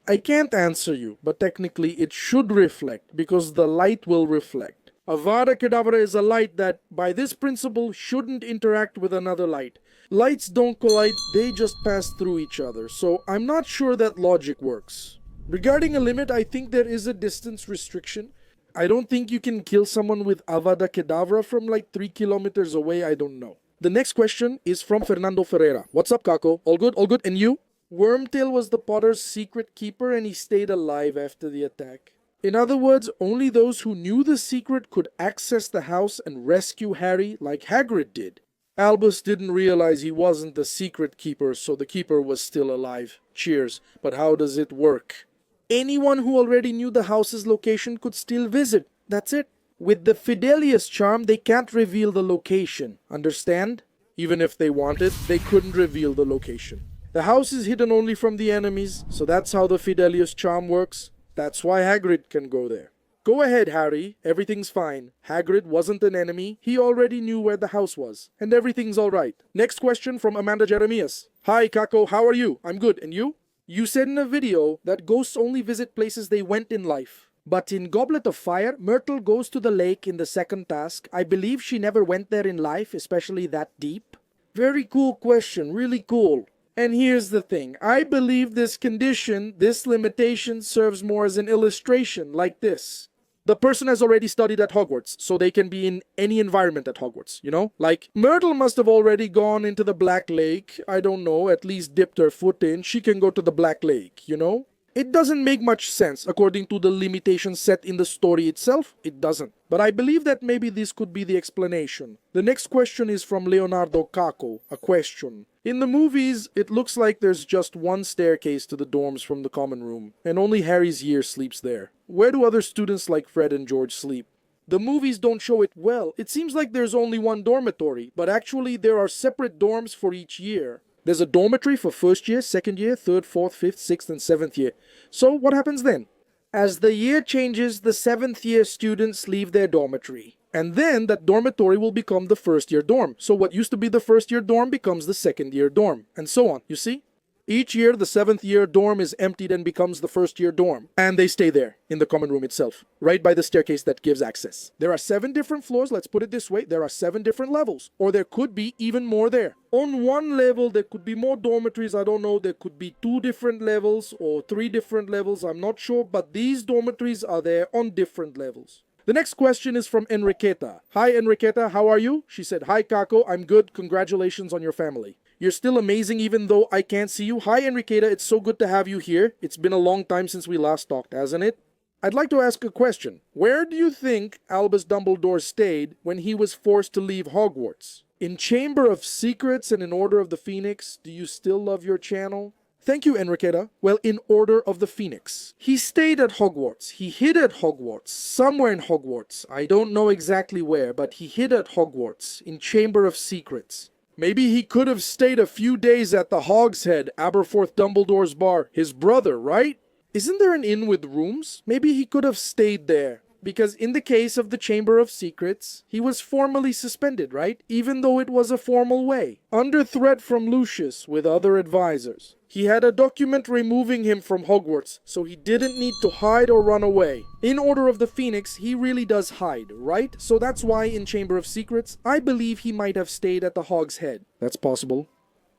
I can't answer you, but technically it should reflect, because the light will reflect. Avada Kedavra is a light that, by this principle, shouldn't interact with another light. Lights don't collide, they just pass through each other, so I'm not sure that logic works. Regarding a limit, I think there is a distance restriction. I don't think you can kill someone with Avada Kedavra from like 3 kilometers away, I don't know. The next question is from Fernando Ferreira. What's up, Kako? All good? All good? And you? Wormtail was the Potter's secret keeper and he stayed alive after the attack. In other words, only those who knew the secret could access the house and rescue Harry like Hagrid did. Albus didn't realize he wasn't the secret keeper, so the keeper was still alive. Cheers. But how does it work? Anyone who already knew the house's location could still visit. That's it. With the Fidelius charm, they can't reveal the location. Understand? Even if they wanted, they couldn't reveal the location. The house is hidden only from the enemies, so that's how the Fidelius charm works. That's why Hagrid can go there. Go ahead, Harry. Everything's fine. Hagrid wasn't an enemy. He already knew where the house was. And everything's alright. Next question from Amanda Jeremias. Hi, Kako. How are you? I'm good. And you? You said in a video that ghosts only visit places they went in life. But in Goblet of Fire, Myrtle goes to the lake in the second task. I believe she never went there in life, especially that deep. Very cool question. Really cool. And here's the thing. I believe this condition, this limitation, serves more as an illustration, like this. The person has already studied at Hogwarts, so they can be in any environment at Hogwarts, you know? Like, Myrtle must have already gone into the Black Lake. I don't know, at least dipped her foot in. She can go to the Black Lake, you know? It doesn't make much sense according to the limitations set in the story itself. It doesn't. But I believe that maybe this could be the explanation. The next question is from Leonardo Caco. A question. In the movies, it looks like there's just one staircase to the dorms from the common room, and only Harry's year sleeps there. Where do other students like Fred and George sleep? The movies don't show it well. It seems like there's only one dormitory, but actually there are separate dorms for each year. There's a dormitory for first year, second year, third, fourth, fifth, sixth, and seventh year. So what happens then? As the year changes, the seventh year students leave their dormitory. And then that dormitory will become the first year dorm. So what used to be the first year dorm becomes the second year dorm. And so on, you see? Each year, the seventh year dorm is emptied and becomes the first year dorm. And they stay there, in the common room itself, right by the staircase that gives access. There are 7 different floors, let's put it this way. There are 7 different levels. Or there could be even more there. On one level, there could be more dormitories, I don't know. There could be 2 different levels or 3 different levels, I'm not sure. But these dormitories are there on different levels. The next question is from Enriqueta. Hi, Enriqueta, how are you? She said, hi, Kako, I'm good. Congratulations on your family. You're still amazing even though I can't see you. Hi, Enriqueta, it's so good to have you here. It's been a long time since we last talked, hasn't it? I'd like to ask a question. Where do you think Albus Dumbledore stayed when he was forced to leave Hogwarts? In Chamber of Secrets and in Order of the Phoenix? Do you still love your channel? Thank you, Enriqueta. Well, in Order of the Phoenix. He stayed at Hogwarts. He hid at Hogwarts. Somewhere in Hogwarts. I don't know exactly where, but he hid at Hogwarts. In Chamber of Secrets. Maybe he could have stayed a few days at the Hog's Head, Aberforth Dumbledore's bar. His brother, right? Isn't there an inn with rooms? Maybe he could have stayed there. Because in the case of the Chamber of Secrets, he was formally suspended, right? Even though it was a formal way. Under threat from Lucius with other advisors. He had a document removing him from Hogwarts, so he didn't need to hide or run away. In Order of the Phoenix, he really does hide, right? So that's why in Chamber of Secrets, I believe he might have stayed at the Hog's Head. That's possible.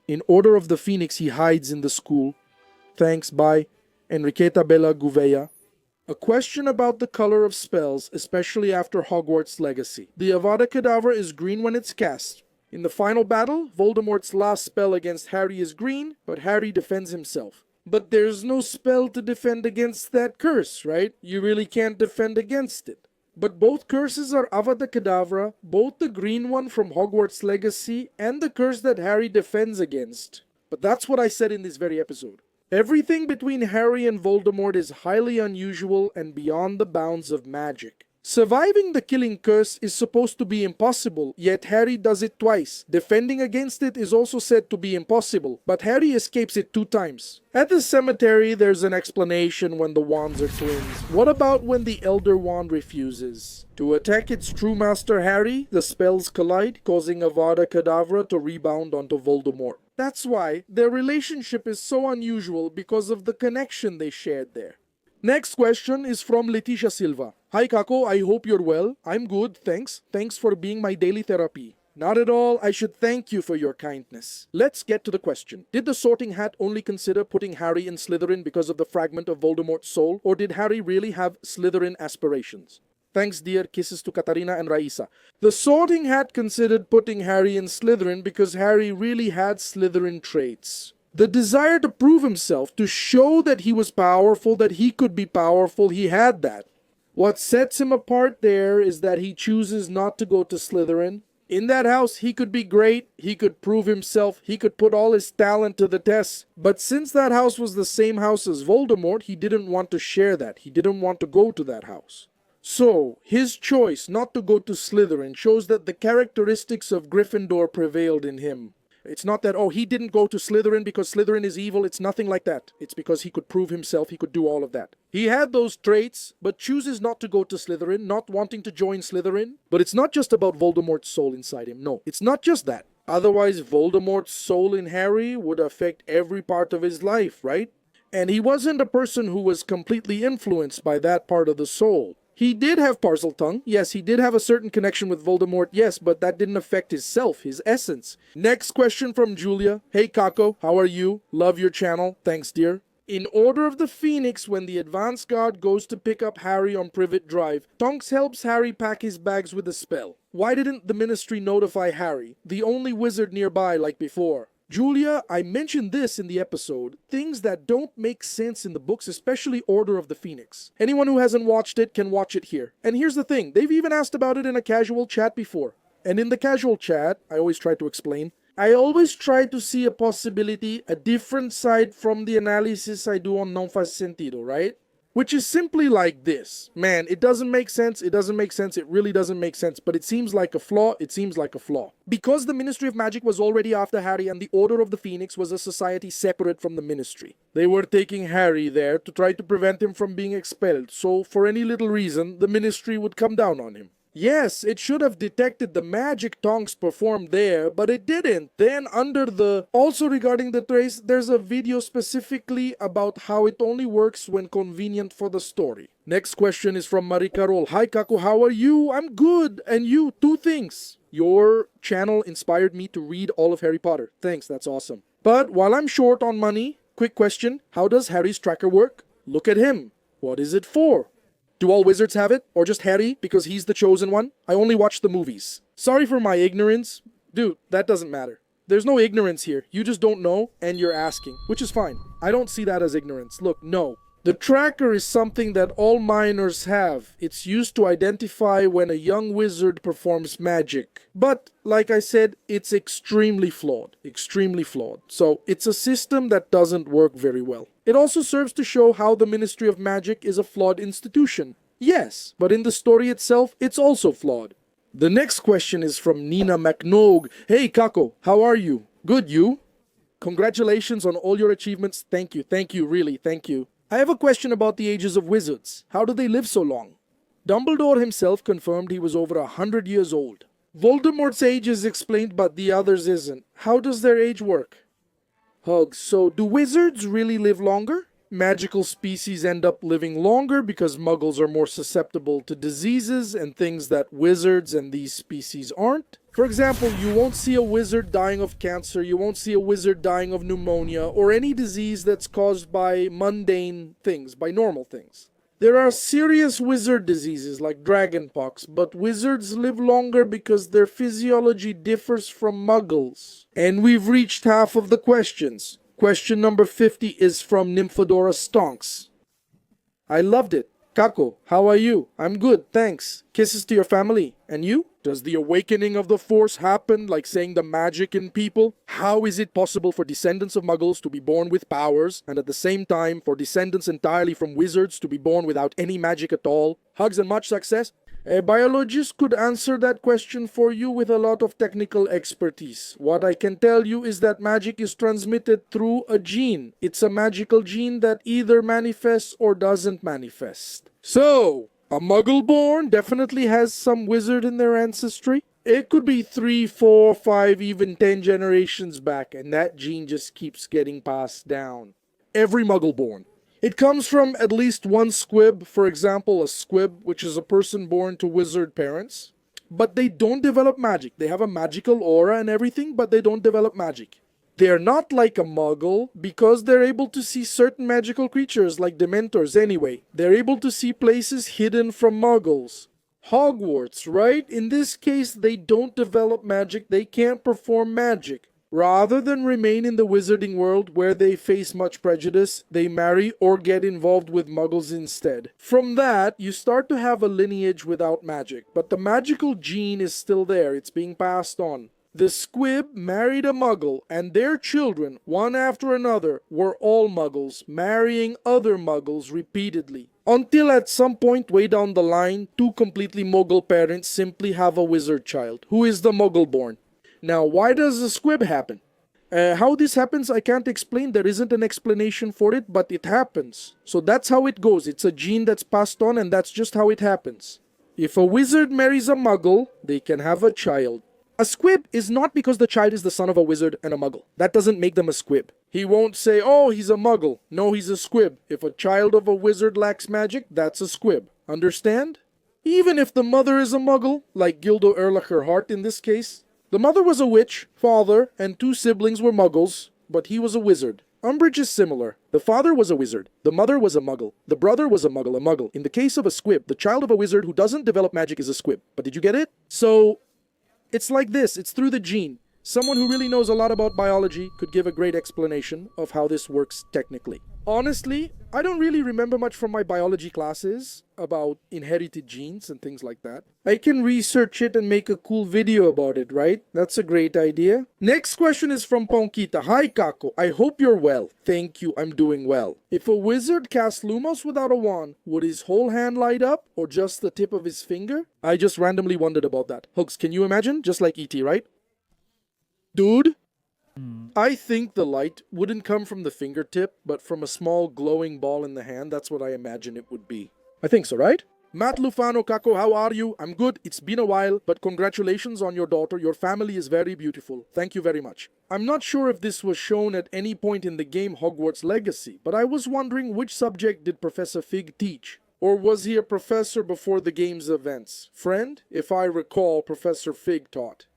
In Order of the Phoenix, he hides in the school. Thanks, bye. Enriqueta Bella Gouveia. A question about the color of spells, especially after Hogwarts Legacy. The Avada Kedavra is green when it's cast. In the final battle, Voldemort's last spell against Harry is green, but Harry defends himself. But there's no spell to defend against that curse, right? You really can't defend against it. But both curses are Avada Kedavra, both the green one from Hogwarts Legacy and the curse that Harry defends against. But that's what I said in this very episode. Everything between Harry and Voldemort is highly unusual and beyond the bounds of magic. Surviving the killing curse is supposed to be impossible, yet Harry does it twice. Defending against it is also said to be impossible, but Harry escapes it 2 times. At the cemetery, there's an explanation when the wands are twins. What about when the Elder Wand refuses? To attack its true master Harry, the spells collide, causing Avada Kedavra to rebound onto Voldemort. That's why their relationship is so unusual because of the connection they shared there. Next question is from Leticia Silva. Hi Kako, I hope you're well. I'm good, thanks. Thanks for being my daily therapy. Not at all, I should thank you for your kindness. Let's get to the question. Did the Sorting Hat only consider putting Harry in Slytherin because of the fragment of Voldemort's soul, or did Harry really have Slytherin aspirations? Thanks dear, kisses to Katarina and Raisa. The Sorting Hat considered putting Harry in Slytherin because Harry really had Slytherin traits. The desire to prove himself, to show that he was powerful, that he could be powerful, he had that. What sets him apart there is that he chooses not to go to Slytherin. In that house, he could be great, he could prove himself, he could put all his talent to the test. But since that house was the same house as Voldemort, he didn't want to share that. He didn't want to go to that house. So, his choice not to go to Slytherin shows that the characteristics of Gryffindor prevailed in him. It's not that, oh, he didn't go to Slytherin because Slytherin is evil. It's nothing like that. It's because he could prove himself. He could do all of that. He had those traits, but chooses not to go to Slytherin, not wanting to join Slytherin. But it's not just about Voldemort's soul inside him. No, it's not just that. Otherwise, Voldemort's soul in Harry would affect every part of his life, right? And he wasn't a person who was completely influenced by that part of the soul. He did have Parseltongue. Yes, he did have a certain connection with Voldemort. Yes, but that didn't affect his self, his essence. Next question from Julia. Hey, Kako, how are you? Love your channel. Thanks, dear. In Order of the Phoenix, when the advance guard goes to pick up Harry on Privet Drive, Tonks helps Harry pack his bags with a spell. Why didn't the Ministry notify Harry, the only wizard nearby like before? Julia, I mentioned this in the episode, things that don't make sense in the books, especially Order of the Phoenix. Anyone who hasn't watched it can watch it here. And here's the thing, they've even asked about it in a casual chat before. And in the casual chat, I always try to explain, I always try to see a possibility, a different side from the analysis I do on Non Faz Sentido, right? Which is simply like this. Man, it doesn't make sense, it really doesn't make sense, but it seems like a flaw, Because the Ministry of Magic was already after Harry and the Order of the Phoenix was a society separate from the Ministry. They were taking Harry there to try to prevent him from being expelled, so for any little reason, the Ministry would come down on him. Yes, it should have detected the magic Tonks performed there, but it didn't. Then also regarding the trace, there's a video specifically about how it only works when convenient for the story. Next question is from Marie Carol. Hi Kaku, how are you? I'm good. And you, two things. Your channel inspired me to read all of Harry Potter. Thanks, that's awesome. But while I'm short on money, quick question, how does Harry's tracker work? Look at him. What is it for? Do all wizards have it? Or just Harry, because he's the chosen one? I only watch the movies. Sorry for my ignorance. Dude, that doesn't matter. There's no ignorance here. You just don't know, and you're asking. Which is fine. I don't see that as ignorance. Look, no. The tracker is something that all minors have. It's used to identify when a young wizard performs magic. But, like I said, it's extremely flawed. Extremely flawed. So, it's a system that doesn't work very well. It also serves to show how the Ministry of Magic is a flawed institution. Yes, but in the story itself, it's also flawed. The next question is from Nina McNogue. Hey Kako, how are you? Good, you? Congratulations on all your achievements. Thank you, really, thank you. I have a question about the ages of wizards. How do they live so long? Dumbledore himself confirmed he was over 100 years old. Voldemort's age is explained, but the others isn't. How does their age work? Hugs. So, do wizards really live longer? Magical species end up living longer because muggles are more susceptible to diseases and things that wizards and these species aren't. For example, you won't see a wizard dying of cancer, you won't see a wizard dying of pneumonia, or any disease that's caused by mundane things, by normal things. There are serious wizard diseases like dragonpox, but wizards live longer because their physiology differs from muggles. And we've reached half of the questions. Question number 50 is from Nymphadora Stonks. I loved it. Kako, how are you? I'm good, thanks. Kisses to your family. And you? Does the awakening of the Force happen, like saying the magic in people? How is it possible for descendants of muggles to be born with powers, and at the same time for descendants entirely from wizards to be born without any magic at all? Hugs and much success. A biologist could answer that question for you with a lot of technical expertise. What I can tell you is that magic is transmitted through a gene. It's a magical gene that either manifests or doesn't manifest. So, a muggle born definitely has some wizard in their ancestry. It could be 3, 4, 5, even 10 generations back, and that gene just keeps getting passed down. Every muggle born. It comes from at least one squib, for example, a squib, which is a person born to wizard parents. But they don't develop magic. They have a magical aura and everything, but they don't develop magic. They're not like a muggle because they're able to see certain magical creatures like dementors anyway. They're able to see places hidden from muggles. Hogwarts, right? In this case, they don't develop magic. They can't perform magic. Rather than remain in the wizarding world where they face much prejudice, they marry or get involved with muggles instead. From that, you start to have a lineage without magic, but the magical gene is still there, it's being passed on. The squib married a muggle, and their children, one after another, were all muggles, marrying other muggles repeatedly. Until at some point way down the line, two completely muggle parents simply have a wizard child, who is the muggle born. Now, why does the squib happen? How this happens, I can't explain. There isn't an explanation for it, but it happens. So that's how it goes. It's a gene that's passed on, and that's just how it happens. If a wizard marries a muggle, they can have a child. A squib is not because the child is the son of a wizard and a muggle. That doesn't make them a squib. He won't say, oh, he's a muggle. No, he's a squib. If a child of a wizard lacks magic, that's a squib. Understand? Even if the mother is a muggle, like Gildo Erlacher Hart in this case, the mother was a witch, father, and two siblings were muggles, but he was a wizard. Umbridge is similar. The father was a wizard. The mother was a muggle. The brother was a muggle. In the case of a squib, the child of a wizard who doesn't develop magic is a squib. But did you get it? So, it's like this. It's through the gene. Someone who really knows a lot about biology could give a great explanation of how this works technically. Honestly, I don't really remember much from my biology classes about inherited genes and things like that. I can research it and make a cool video about it, right? That's a great idea. Next question is from Ponquita. Hi, Kako. I hope you're well. Thank you, I'm doing well. If a wizard cast Lumos without a wand, would his whole hand light up or just the tip of his finger? I just randomly wondered about that. Hooks, can you imagine? Just like E.T., right? Dude, I think the light wouldn't come from the fingertip, but from a small glowing ball in the hand. That's what I imagine it would be. I think so, right? Matt Lufano, Kako, how are you? I'm good. It's been a while, but congratulations on your daughter. Your family is very beautiful. Thank you very much. I'm not sure if this was shown at any point in the game Hogwarts Legacy, but I was wondering which subject did Professor Fig teach? Or was he a professor before the game's events? Friend, if I recall, Professor Fig taught.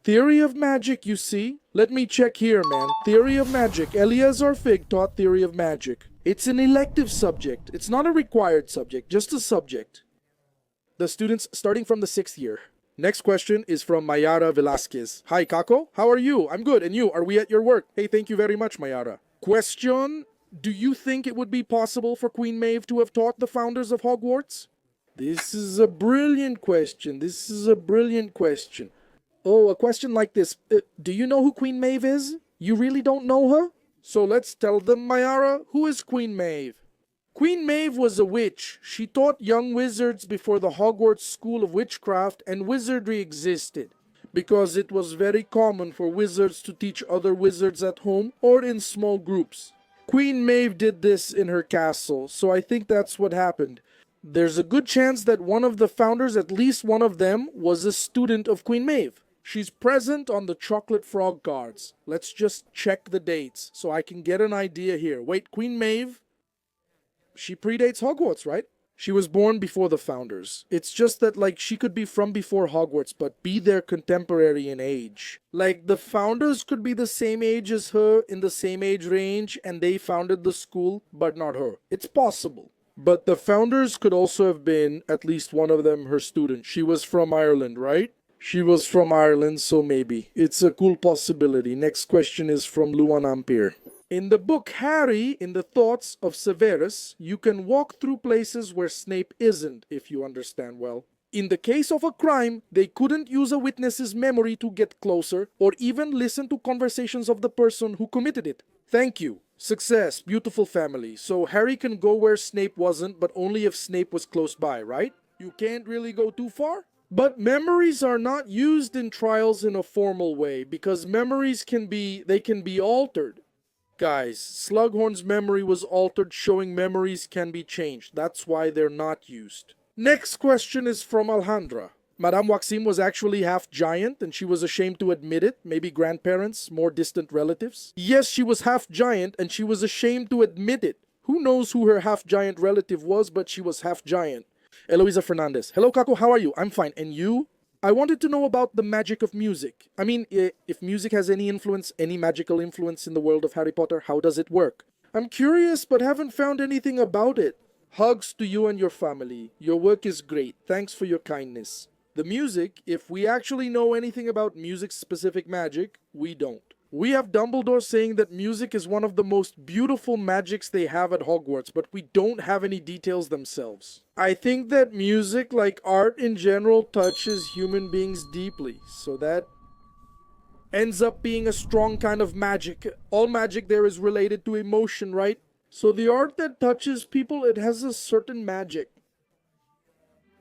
Theory of magic, you see? Let me check here, man. Theory of magic. Eleazar Fig taught theory of magic. It's an elective subject. It's not a required subject, just a subject. The students starting from the 6th year. Next question is from Mayara Velasquez. Hi, Kako. How are you? I'm good. And you? Are we at your work? Hey, thank you very much, Mayara. Question. Do you think it would be possible for Queen Maeve to have taught the founders of Hogwarts? This is a brilliant question. Oh, a question like this. Do you know who Queen Maeve is? You really don't know her? So let's tell them, Mayara, who is Queen Maeve? Queen Maeve was a witch. She taught young wizards before the Hogwarts School of Witchcraft and Wizardry existed, because it was very common for wizards to teach other wizards at home or in small groups. Queen Maeve did this in her castle, so I think that's what happened. There's a good chance that one of the founders, at least one of them, was a student of Queen Maeve. She's present on the Chocolate Frog cards. Let's just check the dates so I can get an idea here. Wait, Queen Maeve? She predates Hogwarts, right? She was born before the founders. It's just that, like, she could be from before Hogwarts, but be their contemporary in age. Like, the founders could be the same age as her, in the same age range, and they founded the school, but not her. It's possible. But the founders could also have been, at least one of them, her student. She was from Ireland, right? She was from Ireland, so maybe. It's a cool possibility. Next question is from Luan Ampere. In the book Harry, in the Thoughts of Severus, you can walk through places where Snape isn't, if you understand well. In the case of a crime, they couldn't use a witness's memory to get closer, or even listen to conversations of the person who committed it. Thank you. Success, beautiful family. So Harry can go where Snape wasn't, but only if Snape was close by, right? You can't really go too far? But memories are not used in trials in a formal way, because memories can be altered. Guys, Slughorn's memory was altered, showing memories can be changed. That's why they're not used. Next question is from Alhandra. Madame Waxim was actually half giant, and she was ashamed to admit it. Maybe grandparents, more distant relatives. Yes, she was half giant, and she was ashamed to admit it. Who knows who her half giant relative was, but she was half giant. Eloisa Fernandez. Hello, Kako. How are you? I'm fine. And you? I wanted to know about the magic of music. I mean, if music has any influence, any magical influence in the world of Harry Potter, how does it work? I'm curious, but haven't found anything about it. Hugs to you and your family. Your work is great. Thanks for your kindness. The music, if we actually know anything about music-specific magic, we don't. We have Dumbledore saying that music is one of the most beautiful magics they have at Hogwarts, but we don't have any details themselves. I think that music, like art in general, touches human beings deeply, so that ends up being a strong kind of magic. All magic there is related to emotion, right? So the art that touches people, it has a certain magic.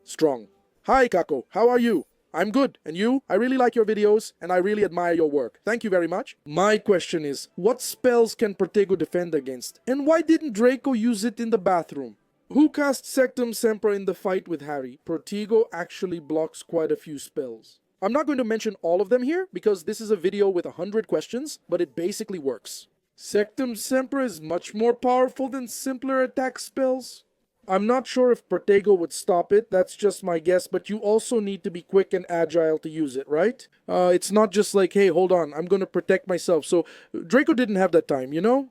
Strong. Hi, Kako. How are you? I'm good. And you? I really like your videos, and I really admire your work. Thank you very much. My question is, what spells can Protego defend against? And why didn't Draco use it in the bathroom? Who cast Sectum Sempra in the fight with Harry? Protego actually blocks quite a few spells. I'm not going to mention all of them here, because this is a video with 100 questions, but it basically works. Sectum Sempra is much more powerful than simpler attack spells. I'm not sure if Protego would stop it, that's just my guess, but you also need to be quick and agile to use it, right? It's not just like, hey, hold on, I'm gonna protect myself. So, Draco didn't have that time, you know?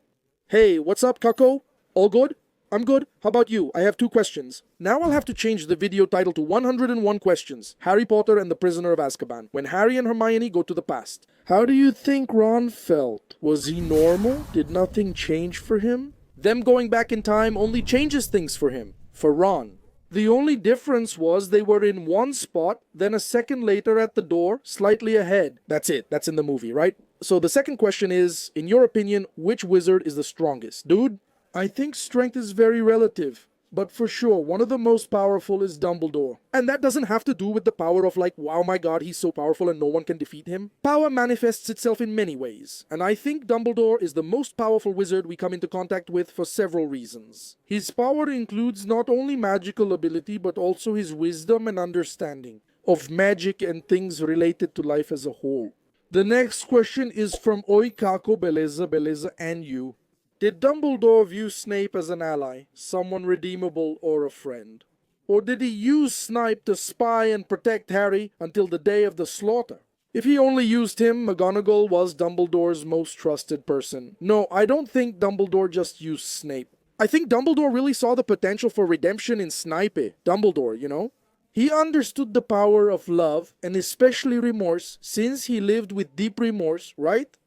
Hey, what's up, Kako? All good? I'm good. How about you? I have 2 questions. Now I'll have to change the video title to 101 Questions, Harry Potter and the Prisoner of Azkaban, when Harry and Hermione go to the past. How do you think Ron felt? Was he normal? Did nothing change for him? Them going back in time only changes things for him, for Ron. The only difference was they were in one spot, then a second later at the door, slightly ahead. That's it. That's in the movie, right? So the second question is, in your opinion, which wizard is the strongest? Dude, I think strength is very relative. But for sure, one of the most powerful is Dumbledore. And that doesn't have to do with the power of like, wow, my god, he's so powerful and no one can defeat him. Power manifests itself in many ways. And I think Dumbledore is the most powerful wizard we come into contact with for several reasons. His power includes not only magical ability, but also his wisdom and understanding of magic and things related to life as a whole. The next question is from Oi Kako Beleza and you. Did Dumbledore view Snape as an ally, someone redeemable or a friend? Or did he use Snape to spy and protect Harry until the day of the slaughter? If he only used him, McGonagall was Dumbledore's most trusted person. No, I don't think Dumbledore just used Snape. I think Dumbledore really saw the potential for redemption in Snape. Dumbledore, you know? He understood the power of love, and especially remorse, since he lived with deep remorse, right?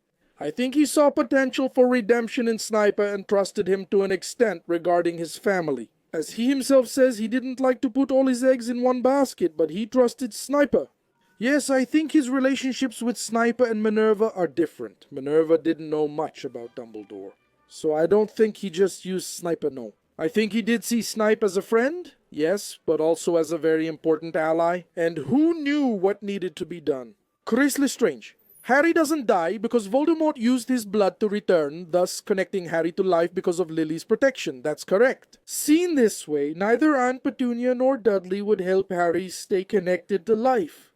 I think he saw potential for redemption in Sniper and trusted him to an extent regarding his family. As he himself says, he didn't like to put all his eggs in one basket, but he trusted Sniper. Yes, I think his relationships with Sniper and Minerva are different. Minerva didn't know much about Dumbledore. So I don't think he just used Sniper, no. I think he did see Snipe as a friend, yes, but also as a very important ally. And who knew what needed to be done? Chris Lestrange. Harry doesn't die because Voldemort used his blood to return, thus connecting Harry to life because of Lily's protection. That's correct. Seen this way, neither Aunt Petunia nor Dudley would help Harry stay connected to life.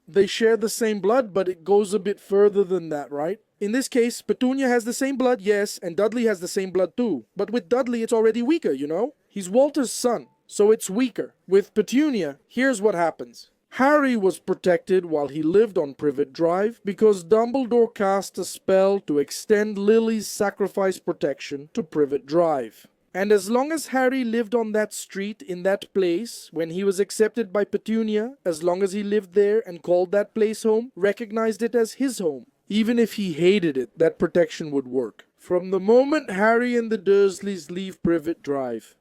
They share the same blood, but it goes a bit further than that, right? In this case, Petunia has the same blood, yes, and Dudley has the same blood too. But with Dudley, it's already weaker, you know? He's Walter's son, so it's weaker. With Petunia, here's what happens. Harry was protected while he lived on Privet Drive because Dumbledore cast a spell to extend Lily's sacrifice protection to Privet Drive. And as long as Harry lived on that street in that place, when he was accepted by Petunia, as long as he lived there and called that place home, recognized it as his home, even if he hated it, that protection would work. From the moment Harry and the Dursleys leave Privet Drive,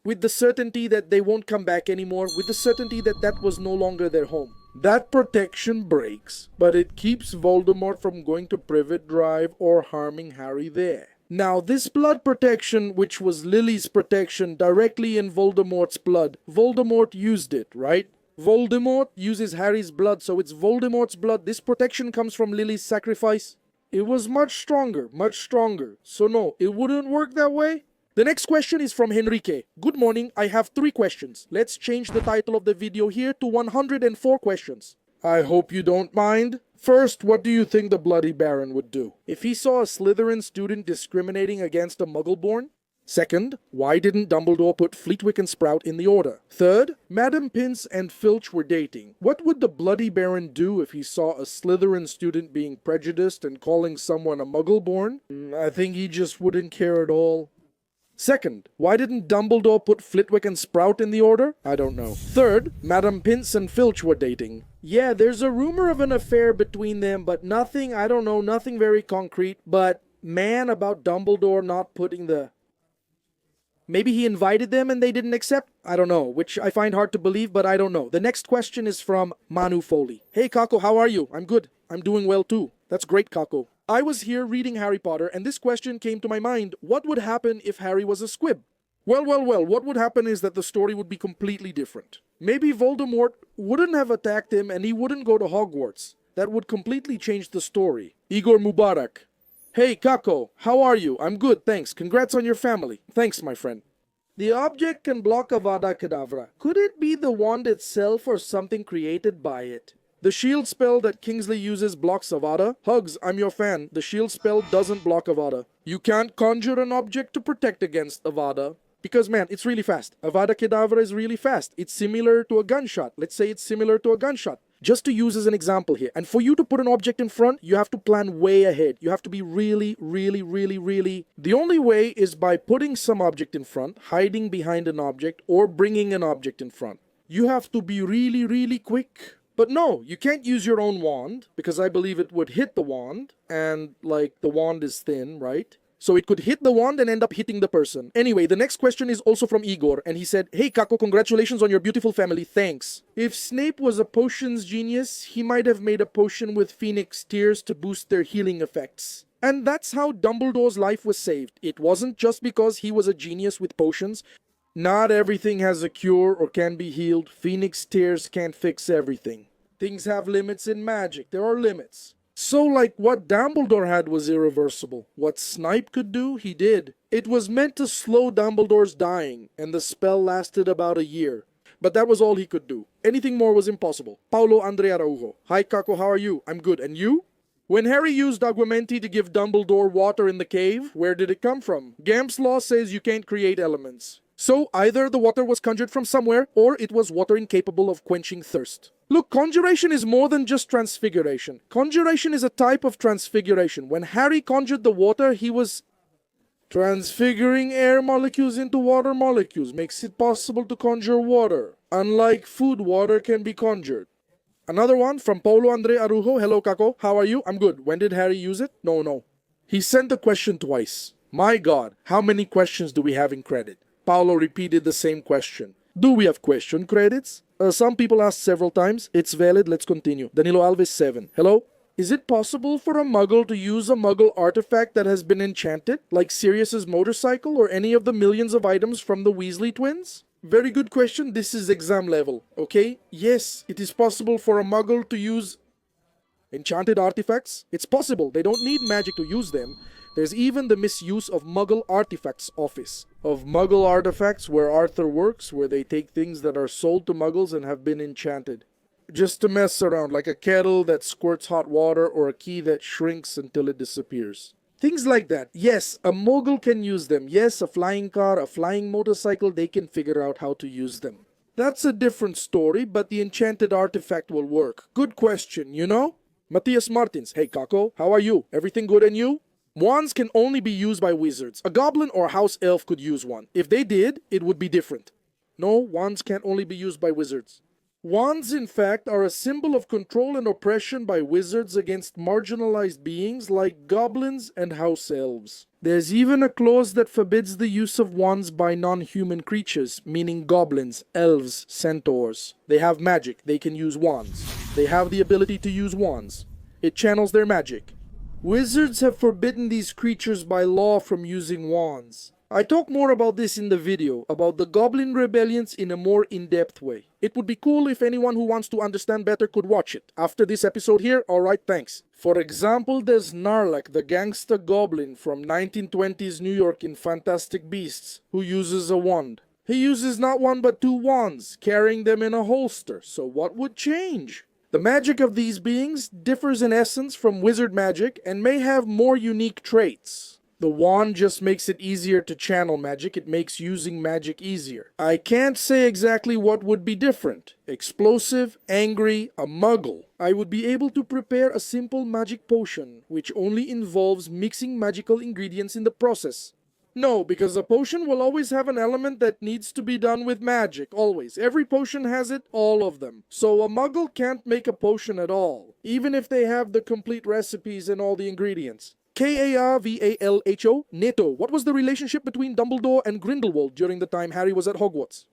with the certainty that they won't come back anymore, with the certainty that that was no longer their home. That protection breaks, but it keeps Voldemort from going to Privet Drive or harming Harry there. Now, this blood protection, which was Lily's protection directly in Voldemort's blood, Voldemort used it, right? Voldemort uses Harry's blood, so it's Voldemort's blood. This protection comes from Lily's sacrifice. It was much stronger, much stronger. So no, it wouldn't work that way. The next question is from Henrique. Good morning, I have 3 questions. Let's change the title of the video here to 104 questions. I hope you don't mind. First, what do you think the Bloody Baron would do if he saw a Slytherin student discriminating against a Muggleborn? Second, why didn't Dumbledore put Flitwick and Sprout in the order? Third, Madam Pince and Filch were dating. What would the Bloody Baron do if he saw a Slytherin student being prejudiced and calling someone a Muggleborn? I think he just wouldn't care at all. Second, why didn't Dumbledore put Flitwick and Sprout in the order? I don't know. Third, Madame Pince and Filch were dating. Yeah, there's a rumor of an affair between them, but nothing, I don't know, nothing very concrete. But man, about Dumbledore not putting the... Maybe he invited them and they didn't accept? I don't know, which I find hard to believe, but I don't know. The next question is from Manu Foley. Hey Kako, how are you? I'm good. I'm doing well too. That's great, Kako. I was here reading Harry Potter and this question came to my mind. What would happen if Harry was a squib? Well, what would happen is that the story would be completely different. Maybe Voldemort wouldn't have attacked him and he wouldn't go to Hogwarts. That would completely change the story. Igor Mubarak. Hey, Kako, how are you? I'm good, thanks. Congrats on your family. Thanks, my friend. The object can block Avada Kedavra. Could it be the wand itself or something created by it? The shield spell that Kingsley uses blocks Avada. Hugs, I'm your fan. The shield spell doesn't block Avada. You can't conjure an object to protect against Avada. Because, man, it's really fast. Avada Kedavra is really fast. It's similar to a gunshot. Let's say it's similar to a gunshot. Just to use as an example here. And for you to put an object in front, you have to plan way ahead. You have to be really... The only way is by putting some object in front, hiding behind an object, or bringing an object in front. You have to be really quick. But no, you can't use your own wand, because I believe it would hit the wand, and, like, the wand is thin, right? So it could hit the wand and end up hitting the person. Anyway, the next question is also from Igor, and he said, Hey Kako, congratulations on your beautiful family, thanks. If Snape was a potions genius, he might have made a potion with Phoenix tears to boost their healing effects. And that's how Dumbledore's life was saved. It wasn't just because he was a genius with potions. Not everything has a cure or can be healed. Phoenix tears can't fix everything. Things have limits in magic. There are limits. So, like, what Dumbledore had was irreversible. What Snape could do, he did. It was meant to slow Dumbledore's dying, and the spell lasted about a year. But that was all he could do. Anything more was impossible. Paulo Andrea Araujo. Hi, Kako, how are you? I'm good. And you? When Harry used Aguamenti to give Dumbledore water in the cave, where did it come from? Gamp's law says you can't create elements. So, either the water was conjured from somewhere, or it was water incapable of quenching thirst. Look, conjuration is more than just transfiguration. Conjuration is a type of transfiguration. When Harry conjured the water, he was transfiguring air molecules into water molecules. Makes it possible to conjure water. Unlike food, water can be conjured. Another one from Paulo Andre Arujo. Hello, Kako. How are you? I'm good. When did Harry use it? No. He sent the question twice. My God, how many questions do we have in credit? Paulo repeated the same question. Do we have question credits? Some people asked several times. It's valid. Let's continue. Danilo Alves 7. Hello? Is it possible for a muggle to use a muggle artifact that has been enchanted, like Sirius's motorcycle or any of the millions of items from the Weasley twins? Very good question. This is exam level, okay? Yes, it is possible for a muggle to use enchanted artifacts. It's possible. They don't need magic to use them. There's even the misuse of Muggle Artifacts Office. Of Muggle artifacts where Arthur works, where they take things that are sold to Muggles and have been enchanted. Just to mess around, like a kettle that squirts hot water or a key that shrinks until it disappears. Things like that. Yes, a Mogul can use them. Yes, a flying car, a flying motorcycle, they can figure out how to use them. That's a different story, but the enchanted artifact will work. Good question, you know? Matthias Martins. Hey, Kako, how are you? Everything good and you? Wands can only be used by wizards. A goblin or a house elf could use one. If they did, it would be different. No, wands can't only be used by wizards. Wands, in fact, are a symbol of control and oppression by wizards against marginalized beings like goblins and house elves. There's even a clause that forbids the use of wands by non-human creatures, meaning goblins, elves, centaurs. They have magic. They can use wands. They have the ability to use wands. It channels their magic. Wizards have forbidden these creatures by law from using wands. I talk more about this in the video, about the Goblin Rebellions in a more in-depth way. It would be cool if anyone who wants to understand better could watch it. After this episode here, alright, thanks. For example, there's Narlak, the gangster goblin from 1920s New York in Fantastic Beasts, who uses a wand. He uses not one but two wands, carrying them in a holster. So what would change? The magic of these beings differs in essence from wizard magic and may have more unique traits. The wand just makes it easier to channel magic. It makes using magic easier. I can't say exactly what would be different. Explosive, angry, a muggle. I would be able to prepare a simple magic potion, which only involves mixing magical ingredients in the process. No, because a potion will always have an element that needs to be done with magic, always. Every potion has it, all of them. So a muggle can't make a potion at all, even if they have the complete recipes and all the ingredients. Karvalho, Neto, what was the relationship between Dumbledore and Grindelwald during the time Harry was at Hogwarts?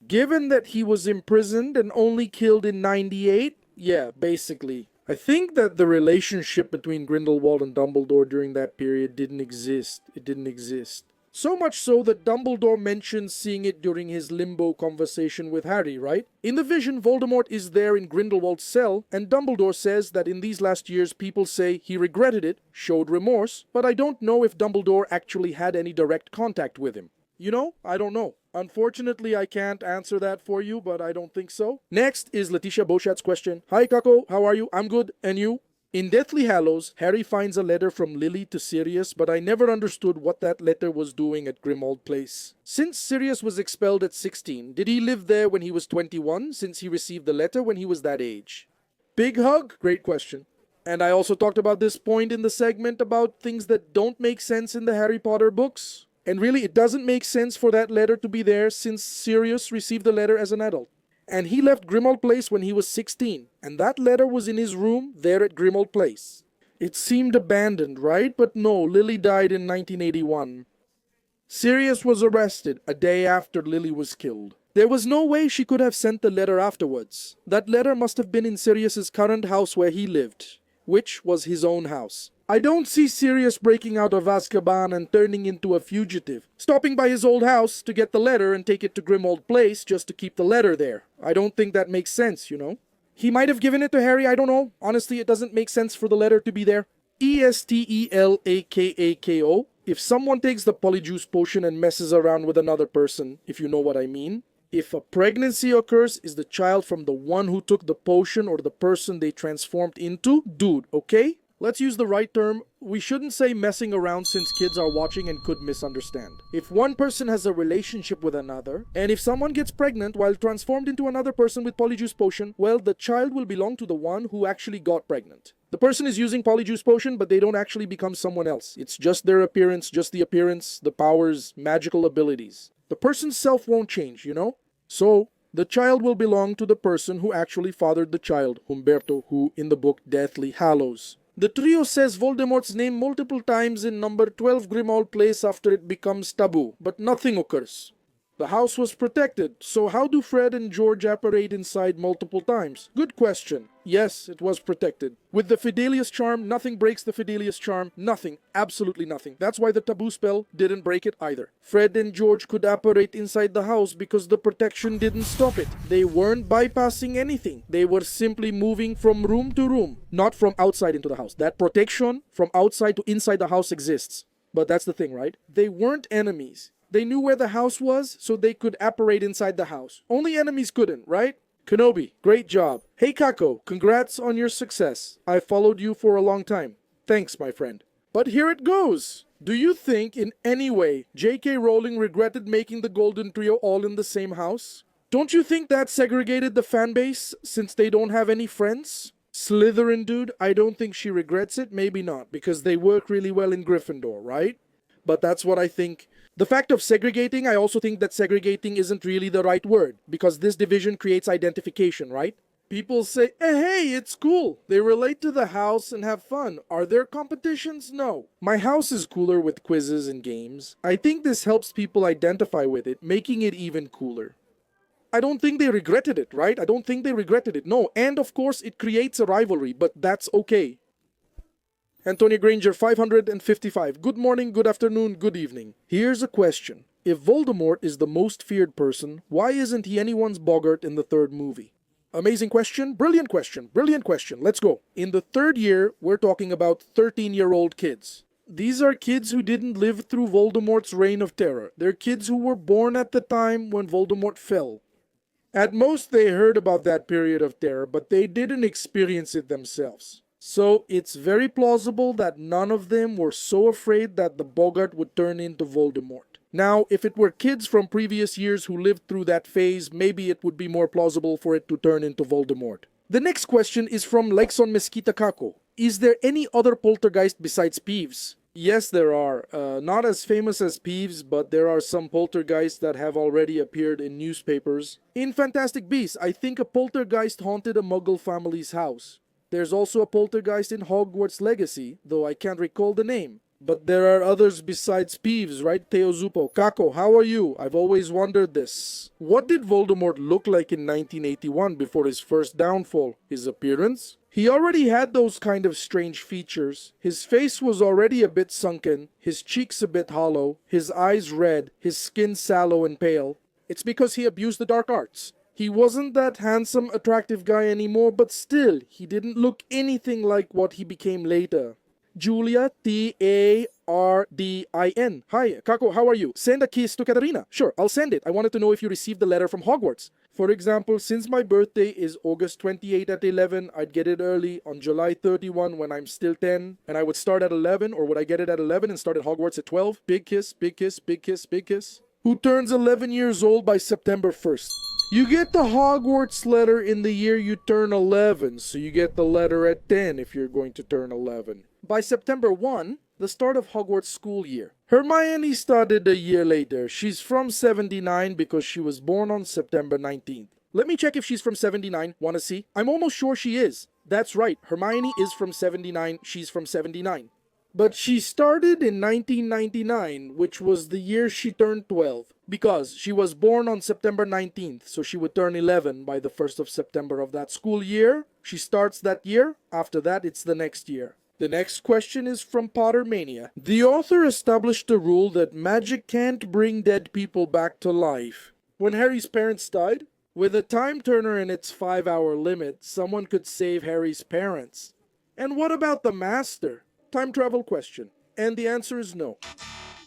Given that he was imprisoned and only killed in 98, yeah, basically. I think that the relationship between Grindelwald and Dumbledore during that period didn't exist. It didn't exist. So much so that Dumbledore mentions seeing it during his limbo conversation with Harry, right? In the vision, Voldemort is there in Grindelwald's cell, and Dumbledore says that in these last years people say he regretted it, showed remorse, but I don't know if Dumbledore actually had any direct contact with him. You know, I don't know. Unfortunately, I can't answer that for you, but I don't think so. Next is Letitia Beauchat's question. Hi, Kako. How are you? I'm good. And you? In Deathly Hallows, Harry finds a letter from Lily to Sirius, but I never understood what that letter was doing at Grimmauld Place. Since Sirius was expelled at 16, did he live there when he was 21, since he received the letter when he was that age? Big hug? Great question. And I also talked about this point in the segment about things that don't make sense in the Harry Potter books. And really, it doesn't make sense for that letter to be there since Sirius received the letter as an adult. And he left Grimmauld Place when he was 16, and that letter was in his room there at Grimmauld Place. It seemed abandoned, right? But no, Lily died in 1981. Sirius was arrested a day after Lily was killed. There was no way she could have sent the letter afterwards. That letter must have been in Sirius's current house where he lived, which was his own house. I don't see Sirius breaking out of Azkaban and turning into a fugitive, stopping by his old house to get the letter and take it to Grimmauld Place just to keep the letter there. I don't think that makes sense, you know? He might have given it to Harry, I don't know. Honestly, it doesn't make sense for the letter to be there. Estelakako. If someone takes the polyjuice potion and messes around with another person, if you know what I mean. If a pregnancy occurs, is the child from the one who took the potion or the person they transformed into? Dude, okay? Let's use the right term. We shouldn't say messing around since kids are watching and could misunderstand. If one person has a relationship with another, and if someone gets pregnant while transformed into another person with polyjuice potion, well, the child will belong to the one who actually got pregnant. The person is using polyjuice potion, but they don't actually become someone else. It's just their appearance, the powers, magical abilities. The person's self won't change, you know? So, the child will belong to the person who actually fathered the child, Humberto, who in the book Deathly Hallows. The trio says Voldemort's name multiple times in number 12 Grimmauld Place after it becomes taboo, but nothing occurs. The house was protected, so how do Fred and George apparate inside multiple times? Good question. Yes, it was protected. With the Fidelius charm, nothing breaks the Fidelius charm. Nothing. Absolutely nothing. That's why the taboo spell didn't break it either. Fred and George could apparate inside the house because the protection didn't stop it. They weren't bypassing anything. They were simply moving from room to room, not from outside into the house. That protection from outside to inside the house exists. But that's the thing, right? They weren't enemies. They knew where the house was, so they could apparate inside the house. Only enemies couldn't, right? Kenobi, great job. Hey Kako, congrats on your success. I followed you for a long time. Thanks, my friend. But here it goes. Do you think in any way J.K. Rowling regretted making the Golden Trio all in the same house? Don't you think that segregated the fan base since they don't have any friends? Slytherin dude, I don't think she regrets it. Maybe not, because they work really well in Gryffindor, right? But that's what I think. The fact of segregating, I also think that segregating isn't really the right word, because this division creates identification, right? People say, hey, it's cool. They relate to the house and have fun. Are there competitions? No. My house is cooler with quizzes and games. I think this helps people identify with it, making it even cooler. I don't think they regretted it, right? I don't think they regretted it. No, and of course it creates a rivalry, but that's okay. Antonia Granger, 555. Good morning, good afternoon, good evening. Here's a question. If Voldemort is the most feared person, why isn't he anyone's boggart in the third movie? Amazing question, brilliant question, brilliant question. Let's go. In the third year, we're talking about 13-year-old kids. These are kids who didn't live through Voldemort's reign of terror. They're kids who were born at the time when Voldemort fell. At most, they heard about that period of terror, but they didn't experience it themselves. So it's very plausible that none of them were so afraid that the boggart would turn into Voldemort. Now, if it were kids from previous years who lived through that phase, maybe it would be more plausible for it to turn into Voldemort. The next question is from Lexon Mesquita Kako. Is there any other poltergeist besides Peeves? Yes, there are. Not as famous as Peeves, but there are some poltergeists that have already appeared in newspapers. In Fantastic Beasts, I think a poltergeist haunted a Muggle family's house. There's also a poltergeist in Hogwarts Legacy, though I can't recall the name. But there are others besides Peeves, right, Teozupo? Kako, how are you? I've always wondered this. What did Voldemort look like in 1981 before his first downfall? His appearance? He already had those kind of strange features. His face was already a bit sunken, his cheeks a bit hollow, his eyes red, his skin sallow and pale. It's because he abused the dark arts. He wasn't that handsome, attractive guy anymore, but still, he didn't look anything like what he became later. Julia, Tardin. Hi, Kako, how are you? Send a kiss to Katarina. Sure, I'll send it. I wanted to know if you received the letter from Hogwarts. For example, since my birthday is August 28 at 11, I'd get it early on July 31 when I'm still 10, and I would start at 11, or would I get it at 11 and start at Hogwarts at 12? Big kiss, big kiss, big kiss, big kiss. Who turns 11 years old by September 1st? You get the Hogwarts letter in the year you turn 11, so you get the letter at 10 if you're going to turn 11. By September 1, the start of Hogwarts school year. Hermione started a year later. She's from 79 because she was born on September 19th. Let me check if she's from 79. Wanna see? I'm almost sure she is. That's right, Hermione is from 79. She's from 79. But she started in 1999, which was the year she turned 12, because she was born on September 19th, so she would turn 11 by the 1st of September of that school year. She starts that year. After that, it's the next year. The next question is from Pottermania. The author established a rule that magic can't bring dead people back to life. When Harry's parents died, with a time turner and its 5-hour limit, someone could save Harry's parents. And what about the Master? Time travel question. And the answer is no.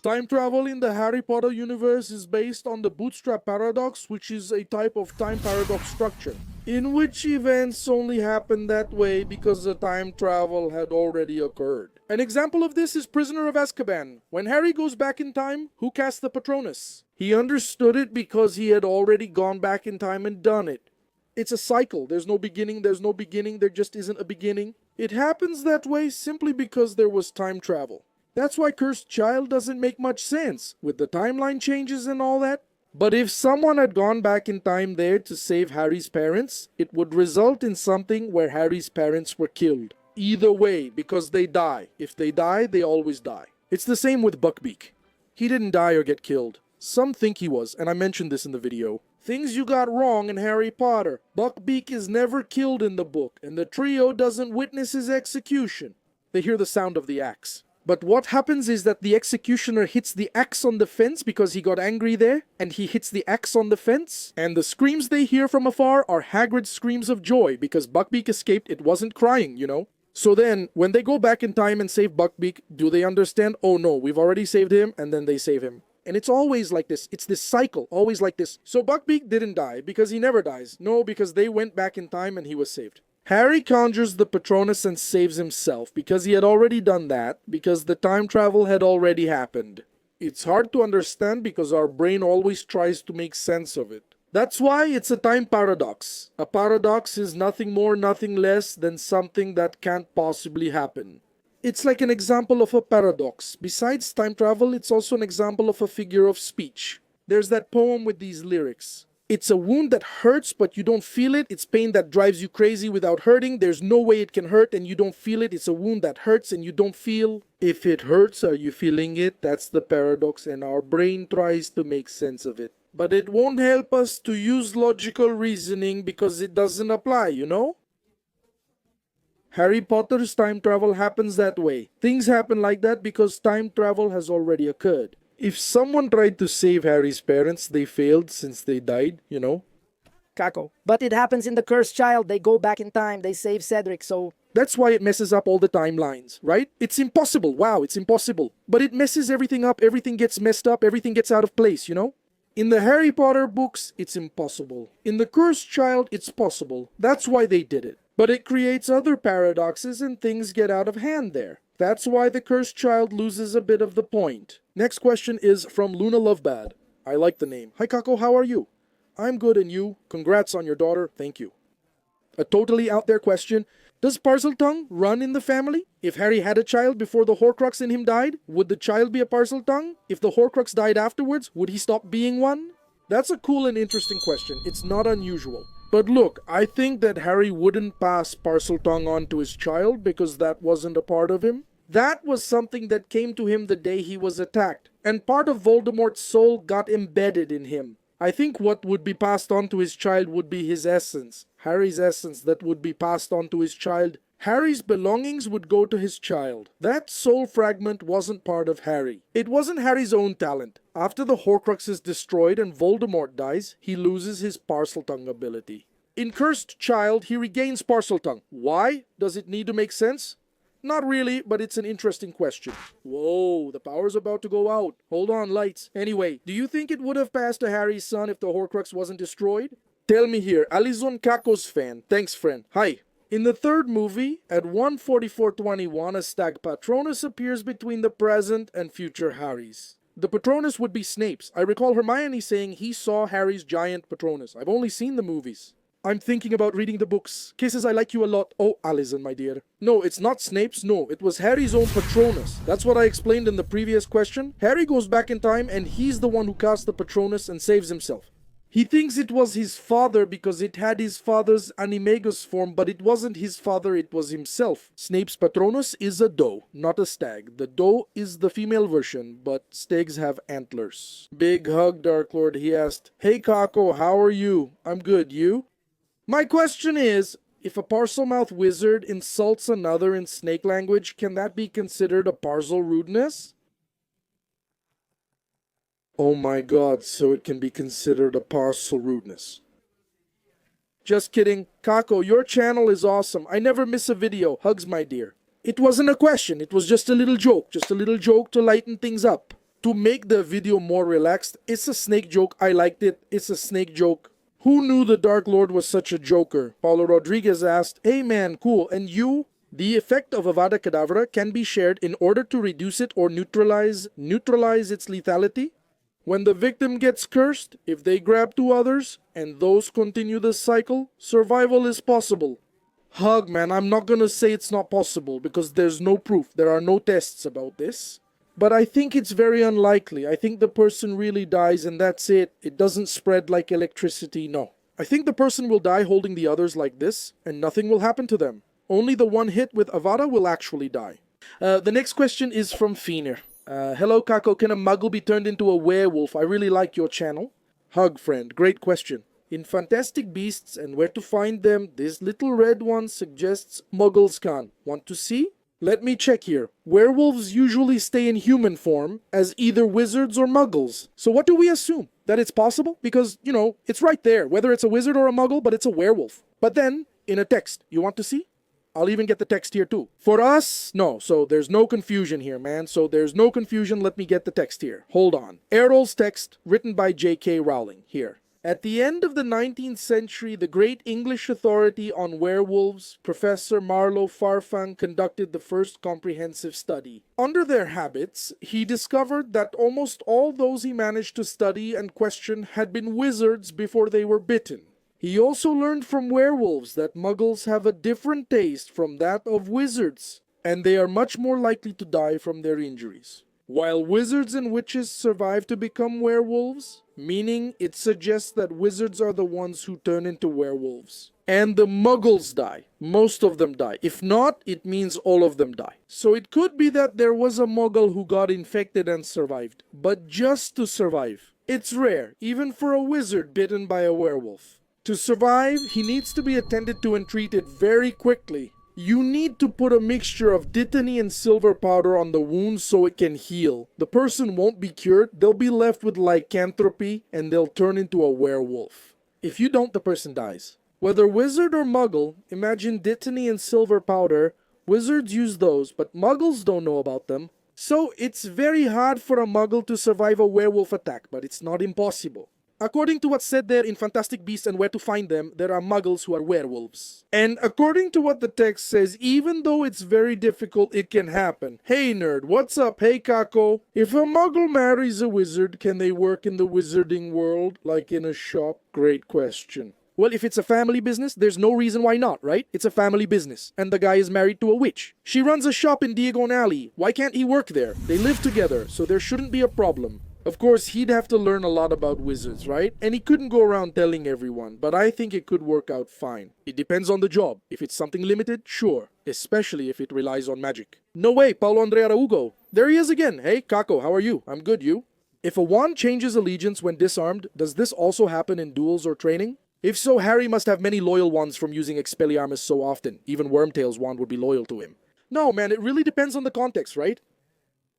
Time travel in the Harry Potter universe is based on the bootstrap paradox, which is a type of time paradox structure, in which events only happen that way because the time travel had already occurred. An example of this is Prisoner of Azkaban. When Harry goes back in time, who cast the Patronus? He understood it because he had already gone back in time and done it. It's a cycle. There's no beginning, there just isn't a beginning. It happens that way simply because there was time travel. That's why Cursed Child doesn't make much sense, with the timeline changes and all that. But if someone had gone back in time there to save Harry's parents, it would result in something where Harry's parents were killed. Either way, because they die. If they die, they always die. It's the same with Buckbeak. He didn't die or get killed. Some think he was, and I mentioned this in the video. Things you got wrong in Harry Potter. Buckbeak is never killed in the book, and the trio doesn't witness his execution. They hear the sound of the axe. But what happens is that the executioner hits the axe on the fence because he got angry there, and he hits the axe on the fence, and the screams they hear from afar are Hagrid's screams of joy because Buckbeak escaped. It wasn't crying, you know. So then, when they go back in time and save Buckbeak, do they understand, oh no, we've already saved him, and then they save him? And it's always like this. It's this cycle, always like this. So Buckbeak didn't die because he never dies. No, because they went back in time and he was saved. Harry conjures the Patronus and saves himself because he had already done that, because the time travel had already happened. It's hard to understand because our brain always tries to make sense of it. That's why it's a time paradox. A paradox is nothing more, nothing less than something that can't possibly happen. It's like an example of a paradox. Besides time travel, it's also an example of a figure of speech. There's that poem with these lyrics. It's a wound that hurts, but you don't feel it. It's pain that drives you crazy without hurting. There's no way it can hurt and you don't feel it. It's a wound that hurts and you don't feel. If it hurts, are you feeling it? That's the paradox, and our brain tries to make sense of it. But it won't help us to use logical reasoning because it doesn't apply, you know? Harry Potter's time travel happens that way. Things happen like that because time travel has already occurred. If someone tried to save Harry's parents, they failed since they died, you know? Kako. But it happens in the Cursed Child. They go back in time. They save Cedric, so... That's why it messes up all the timelines, right? It's impossible. Wow, it's impossible. But it messes everything up. Everything gets messed up. Everything gets out of place, you know? In the Harry Potter books, it's impossible. In the Cursed Child, it's possible. That's why they did it. But it creates other paradoxes and things get out of hand there. That's why the Cursed Child loses a bit of the point. Next question is from Luna Lovebad. I like the name. Hi Kako, how are you? I'm good, and you? Congrats on your daughter. Thank you. A totally out there question. Does Parseltongue run in the family? If Harry had a child before the Horcrux in him died, would the child be a Parseltongue? If the Horcrux died afterwards, would he stop being one? That's a cool and interesting question. It's not unusual. But look, I think that Harry wouldn't pass Parseltongue on to his child because that wasn't a part of him. That was something that came to him the day he was attacked, and part of Voldemort's soul got embedded in him. I think what would be passed on to his child would be his essence, Harry's essence that would be passed on to his child. Harry's belongings would go to his child. That soul fragment wasn't part of Harry. It wasn't Harry's own talent. After the Horcrux is destroyed and Voldemort dies, he loses his Parseltongue ability. In Cursed Child, he regains Parseltongue. Why? Does it need to make sense? Not really, but it's an interesting question. Whoa, the power's about to go out. Hold on, lights. Anyway, do you think it would have passed to Harry's son if the Horcrux wasn't destroyed? Tell me here, Alizon Kako's fan. Thanks, friend. Hi. In the third movie, at 1:44:21, a stag Patronus appears between the present and future Harrys. The Patronus would be Snape's. I recall Hermione saying he saw Harry's giant Patronus. I've only seen the movies. I'm thinking about reading the books. Kisses, I like you a lot. Oh, Alison, my dear. No, it's not Snape's. No, it was Harry's own Patronus. That's what I explained in the previous question. Harry goes back in time and he's the one who casts the Patronus and saves himself. He thinks it was his father because it had his father's animagus form, but it wasn't his father, it was himself. Snape's Patronus is a doe, not a stag. The doe is the female version, but stags have antlers. Big hug, Dark Lord. He asked, "Hey Kako, how are you?" "I'm good, you?" My question is, if a Parselmouth wizard insults another in snake language, can that be considered a Parsel rudeness? Oh my god, so it can be considered a Parsel rudeness. Just kidding. Kako, your channel is awesome. I never miss a video. Hugs, my dear. It wasn't a question, it was just a little joke. Just a little joke to lighten things up. To make the video more relaxed, it's a snake joke. I liked it. It's a snake joke. Who knew the Dark Lord was such a joker? Paulo Rodriguez asked, "Hey man, cool, and you?" The effect of Avada Kedavra can be shared in order to reduce it or neutralize its lethality. When the victim gets cursed, if they grab two others, and those continue the cycle, survival is possible. Hug, man, I'm not gonna say it's not possible, because there's no proof. There are no tests about this. But I think it's very unlikely. I think the person really dies and that's it. It doesn't spread like electricity, no. I think the person will die holding the others like this, and nothing will happen to them. Only the one hit with Avada will actually die. The next question is from Feener. Hello Kako, can a muggle be turned into a werewolf? I really like your channel. Hug, friend, great question. In Fantastic Beasts and Where to Find Them, this little red one suggests muggles can. Want to see? Let me check here. Werewolves usually stay in human form as either wizards or muggles. So what do we assume? That it's possible? Because, you know, it's right there, whether it's a wizard or a muggle, but it's a werewolf. But then, in a text, you want to see? I'll even get the text here too. For us, no. So there's no confusion here, man. So there's no confusion. Let me get the text here. Hold on. Errol's text, written by J.K. Rowling, here. At the end of the 19th century, the great English authority on werewolves, Professor Marlowe Farfang, conducted the first comprehensive study. Under their habits, he discovered that almost all those he managed to study and question had been wizards before they were bitten. He also learned from werewolves that muggles have a different taste from that of wizards, and they are much more likely to die from their injuries. While wizards and witches survive to become werewolves, meaning it suggests that wizards are the ones who turn into werewolves. And the muggles die. Most of them die. If not, it means all of them die. So it could be that there was a muggle who got infected and survived. But just to survive. It's rare, even for a wizard bitten by a werewolf. To survive, he needs to be attended to and treated very quickly. You need to put a mixture of dittany and silver powder on the wound so it can heal. The person won't be cured, they'll be left with lycanthropy and they'll turn into a werewolf. If you don't, the person dies. Whether wizard or muggle, imagine dittany and silver powder. Wizards use those, but muggles don't know about them. So it's very hard for a muggle to survive a werewolf attack, but it's not impossible. According to what's said there in Fantastic Beasts and Where to Find Them, there are muggles who are werewolves. And according to what the text says, even though it's very difficult, it can happen. Hey nerd, what's up? Hey Kako. If a muggle marries a wizard, can they work in the wizarding world, like in a shop? Great question. Well, if it's a family business, there's no reason why not, right? It's a family business, and the guy is married to a witch. She runs a shop in Diagon Alley. Why can't he work there? They live together, so there shouldn't be a problem. Of course, he'd have to learn a lot about wizards, right? And he couldn't go around telling everyone, but I think it could work out fine. It depends on the job. If it's something limited, sure. Especially if it relies on magic. No way, Paulo Andrea Araugo. There he is again. Hey, Kako, how are you? I'm good, you? If a wand changes allegiance when disarmed, does this also happen in duels or training? If so, Harry must have many loyal ones from using Expelliarmus so often. Even Wormtail's wand would be loyal to him. No, man, it really depends on the context, right?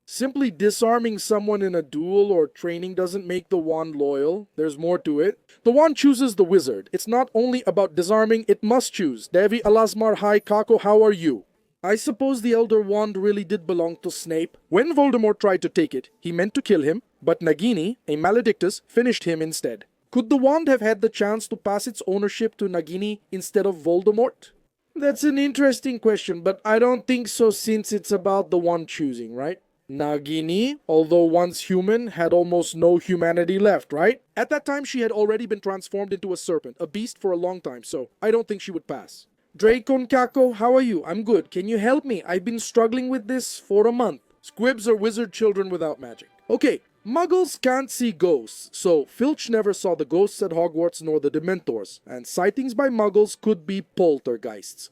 Simply disarming someone in a duel or training doesn't make the wand loyal. There's more to it. The wand chooses the wizard. It's not only about disarming, it must choose. Devi Alasmar, hi Kako, how are you? I suppose the Elder Wand really did belong to Snape. When Voldemort tried to take it, he meant to kill him, but Nagini, a Maledictus, finished him instead. Could the wand have had the chance to pass its ownership to Nagini instead of Voldemort? That's an interesting question, but I don't think so since it's about the wand choosing, right? Nagini, although once human, had almost no humanity left, right? At that time, she had already been transformed into a serpent, a beast for a long time, so I don't think she would pass. Dracon Kako, how are you? I'm good. Can you help me? I've been struggling with this for a month. Squibs are wizard children without magic. Okay, Muggles can't see ghosts, so Filch never saw the ghosts at Hogwarts nor the Dementors, and sightings by Muggles could be poltergeists.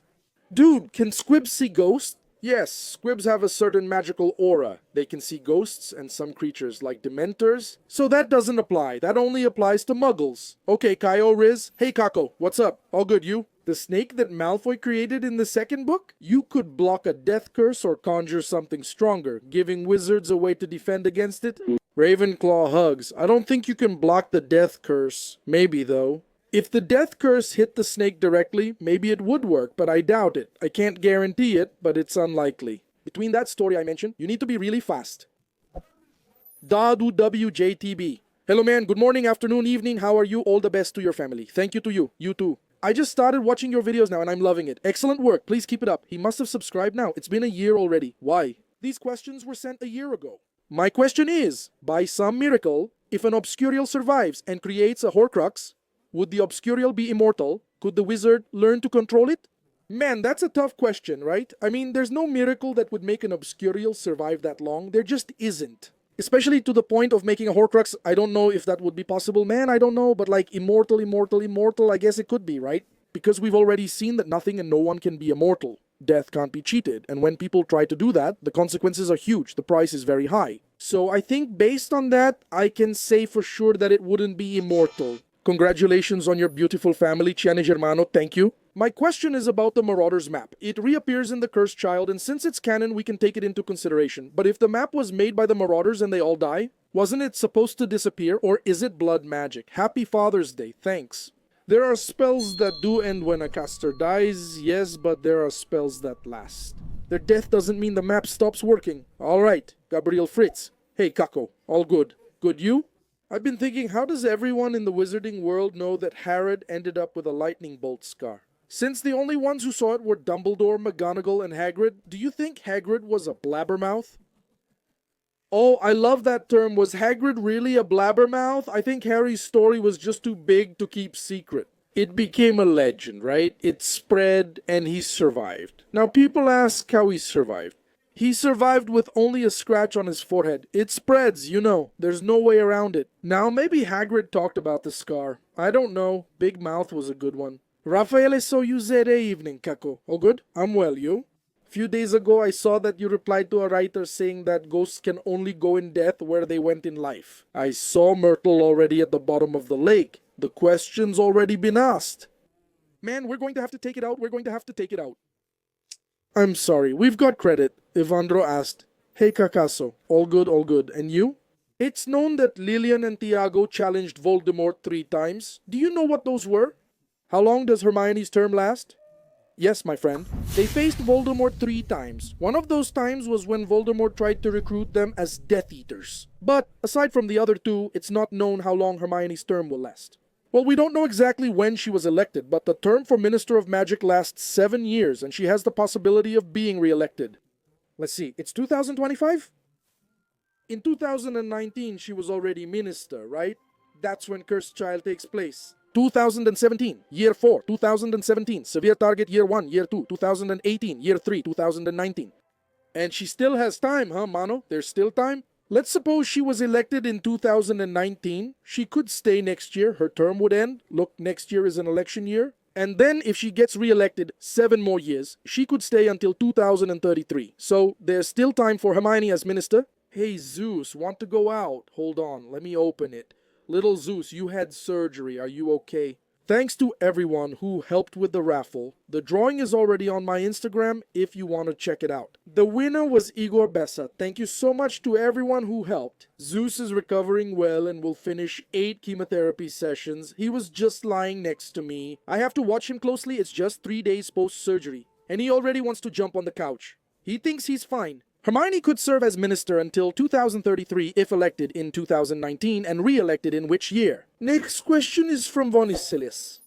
Dude, can Squibs see ghosts? Yes, Squibs have a certain magical aura. They can see ghosts and some creatures like Dementors. So that doesn't apply. That only applies to Muggles. Okay, Kaio Riz. Hey Kako, what's up? All good, you? The snake that Malfoy created in the second book? You could block a death curse or conjure something stronger, giving wizards a way to defend against it. Ravenclaw hugs. I don't think you can block the death curse. Maybe though. If the death curse hit the snake directly, maybe it would work, but I doubt it. I can't guarantee it, but it's unlikely. Between that story I mentioned, you need to be really fast. Dadu WJTB. Hello man, good morning, afternoon, evening, how are you? All the best to your family. Thank you to you. You too. I just started watching your videos now and I'm loving it. Excellent work. Please keep it up. He must have subscribed now. It's been a year already. Why? These questions were sent a year ago. My question is, by some miracle, if an Obscurial survives and creates a Horcrux, would the Obscurial be immortal? Could the wizard learn to control it? Man, that's a tough question, right? I mean, there's no miracle that would make an Obscurial survive that long. There just isn't. Especially to the point of making a Horcrux, I don't know if that would be possible. Man, I don't know, but like immortal, I guess it could be, right? Because we've already seen that nothing and no one can be immortal. Death can't be cheated, and when people try to do that, the consequences are huge, the price is very high. So I think based on that, I can say for sure that it wouldn't be immortal. Congratulations on your beautiful family, Chiane Germano, thank you. My question is about the Marauders map. It reappears in the Cursed Child, and since it's canon, we can take it into consideration. But if the map was made by the Marauders and they all die, wasn't it supposed to disappear, or is it blood magic? Happy Father's Day, thanks. There are spells that do end when a caster dies, yes, but there are spells that last. Their death doesn't mean the map stops working. Alright, Gabriel Fritz. Hey, Kako, all good. Good, you? I've been thinking, how does everyone in the wizarding world know that Harrod ended up with a lightning bolt scar? Since the only ones who saw it were Dumbledore, McGonagall, and Hagrid, do you think Hagrid was a blabbermouth? Oh, I love that term. Was Hagrid really a blabbermouth? I think Harry's story was just too big to keep secret. It became a legend, right? It spread, and he survived. Now, people ask how he survived. He survived with only a scratch on his forehead. It spreads, you know. There's no way around it. Now, maybe Hagrid talked about the scar. I don't know. Big Mouth was a good one. Raffaele Soyuzere evening, Kako. All good? I'm well, you? Few days ago, I saw that you replied to a writer saying that ghosts can only go in death where they went in life. I saw Myrtle already at the bottom of the lake. The question's already been asked. Man, we're going to have to take it out. We're going to have to take it out. I'm sorry, we've got credit. Evandro asked, Hey Kakaso, all good, all good. And you? It's known that Lillian and Tiago challenged Voldemort 3 times. Do you know what those were? How long does Hermione's term last? Yes, my friend. They faced Voldemort 3 times. One of those times was when Voldemort tried to recruit them as Death Eaters. But, aside from the other 2, it's not known how long Hermione's term will last. Well, we don't know exactly when she was elected, but the term for Minister of Magic lasts 7 years, and she has the possibility of being re-elected. Let's see, it's 2025? In 2019, she was already Minister, right? That's when Cursed Child takes place. 2017, year 4, 2017, severe target year 1, year 2, 2018, year 3, 2019. And she still has time, huh, Mano? There's still time? Let's suppose she was elected in 2019. She could stay next year. Her term would end. Look, next year is an election year. And then if she gets re-elected 7 more years, she could stay until 2033. So there's still time for Hermione as minister. Hey, Zeus, want to go out? Hold on, let me open it. Little Zeus, you had surgery. Are you okay? Thanks to everyone who helped with the raffle. The drawing is already on my Instagram if you want to check it out. The winner was Igor Bessa. Thank you so much to everyone who helped. Zeus is recovering well and will finish 8 chemotherapy sessions. He was just lying next to me. I have to watch him closely. It's just 3 days post-surgery. And he already wants to jump on the couch. He thinks he's fine. Hermione could serve as minister until 2033 if elected in 2019 and re-elected in which year? Next question is from Vonisilis.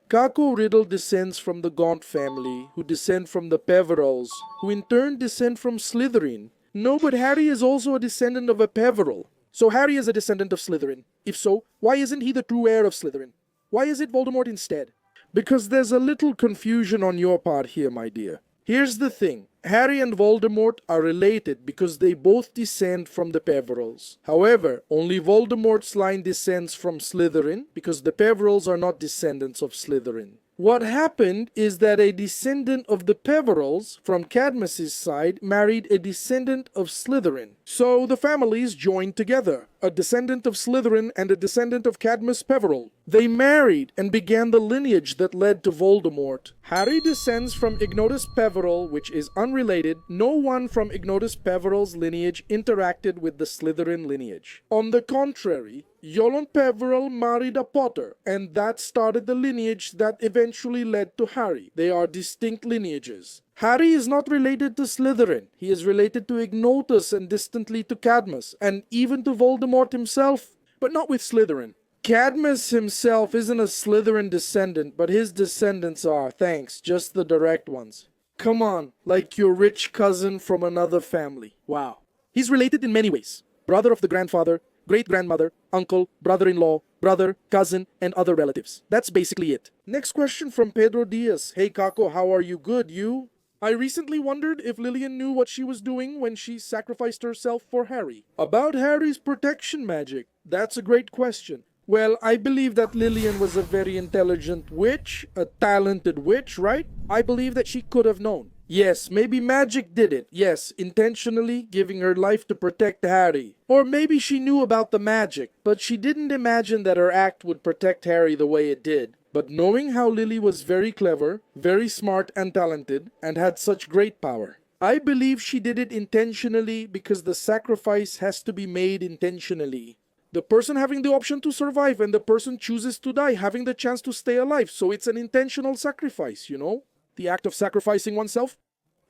Kako Riddle descends from the Gaunt family, who descend from the Peverills, who in turn descend from Slytherin. No, but Harry is also a descendant of a Peveril. So Harry is a descendant of Slytherin. If so, why isn't he the true heir of Slytherin? Why is it Voldemort instead? Because there's a little confusion on your part here, my dear. Here's the thing. Harry and Voldemort are related because they both descend from the Peverils. However, only Voldemort's line descends from Slytherin because the Peverils are not descendants of Slytherin. What happened is that a descendant of the Peverils from Cadmus's side married a descendant of Slytherin. So the families joined together, a descendant of Slytherin and a descendant of Cadmus Peveril. They married and began the lineage that led to Voldemort. Harry descends from Ignotus Peveril, which is unrelated. No one from Ignotus Peveril's lineage interacted with the Slytherin lineage. On the contrary, Yolande Peveril married a Potter, and that started the lineage that eventually led to Harry. They are distinct lineages. Harry is not related to Slytherin. He is related to Ignotus and distantly to Cadmus, and even to Voldemort himself, but not with Slytherin. Cadmus himself isn't a Slytherin descendant, but his descendants are, thanks, just the direct ones. Come on, like your rich cousin from another family. Wow. He's related in many ways. Brother of the grandfather, great-grandmother, uncle, brother-in-law, brother, cousin, and other relatives. That's basically it. Next question from Pedro Diaz. Hey Kako, how are you? Good, you? I recently wondered if Lillian knew what she was doing when she sacrificed herself for Harry. About Harry's protection magic. That's a great question. Well, I believe that Lillian was a very intelligent witch, a talented witch, right? I believe that she could have known. Yes, maybe magic did it. Yes, intentionally giving her life to protect Harry. Or maybe she knew about the magic, but she didn't imagine that her act would protect Harry the way it did. But knowing how Lily was very clever, very smart and talented, and had such great power, I believe she did it intentionally because the sacrifice has to be made intentionally. The person having the option to survive and the person chooses to die, having the chance to stay alive. So it's an intentional sacrifice, you know? The act of sacrificing oneself.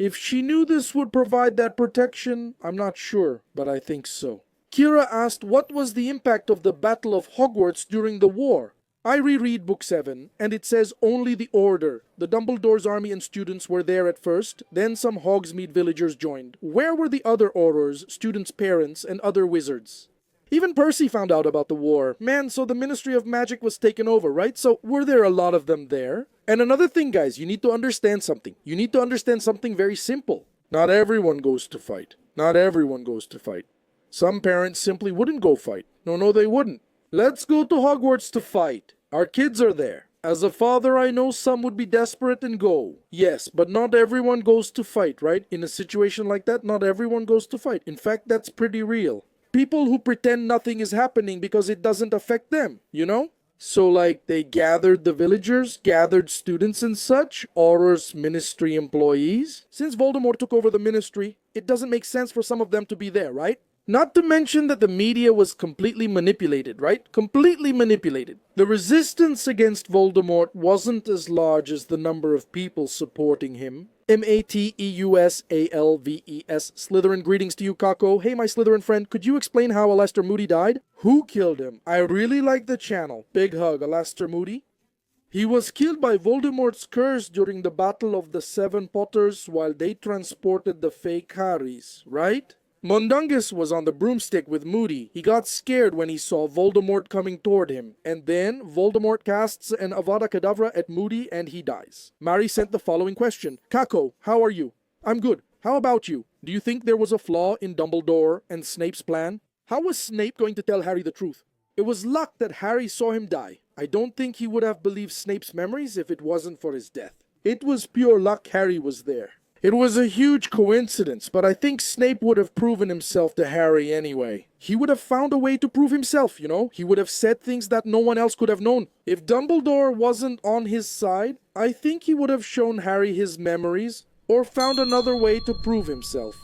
If she knew this would provide that protection, I'm not sure, but I think so. Kira asked what was the impact of the Battle of Hogwarts during the war. I reread Book 7, and it says only the Order. The Dumbledore's army and students were there at first, then some Hogsmeade villagers joined. Where were the other Aurors, students' parents, and other wizards? Even Percy found out about the war. Man, so the Ministry of Magic was taken over, right? So were there a lot of them there? And another thing, guys, you need to understand something. You need to understand something very simple. Not everyone goes to fight. Not everyone goes to fight. Some parents simply wouldn't go fight. No, they wouldn't. Let's go to Hogwarts to fight. Our kids are there. As a father, I know some would be desperate and go. Yes, but not everyone goes to fight, right? In a situation like that, not everyone goes to fight. In fact, that's pretty real. People who pretend nothing is happening because it doesn't affect them, you know? So like they gathered the villagers, gathered students and such, Auror's ministry employees. Since Voldemort took over the ministry, it doesn't make sense for some of them to be there, right? Not to mention that the media was completely manipulated, right? Completely manipulated. The resistance against Voldemort wasn't as large as the number of people supporting him. Mateussalves, Slytherin greetings to you, Kako. Hey, my Slytherin friend, could you explain how Alastor Moody died? Who killed him? I really like the channel. Big hug, Alastor Moody. He was killed by Voldemort's curse during the Battle of the Seven Potters while they transported the fake Harrys, right? Mundungus was on the broomstick with Moody. He got scared when he saw Voldemort coming toward him, and then Voldemort casts an Avada Kedavra at Moody and he dies. Mary sent the following question. Kako, how are you? I'm good. How about you? Do you think there was a flaw in Dumbledore and Snape's plan? How was Snape going to tell Harry the truth? It was luck that Harry saw him die. I don't think he would have believed Snape's memories if it wasn't for his death. It was pure luck Harry was there. It was a huge coincidence, but I think Snape would have proven himself to Harry anyway. He would have found a way to prove himself, you know? He would have said things that no one else could have known. If Dumbledore wasn't on his side, I think he would have shown Harry his memories or found another way to prove himself.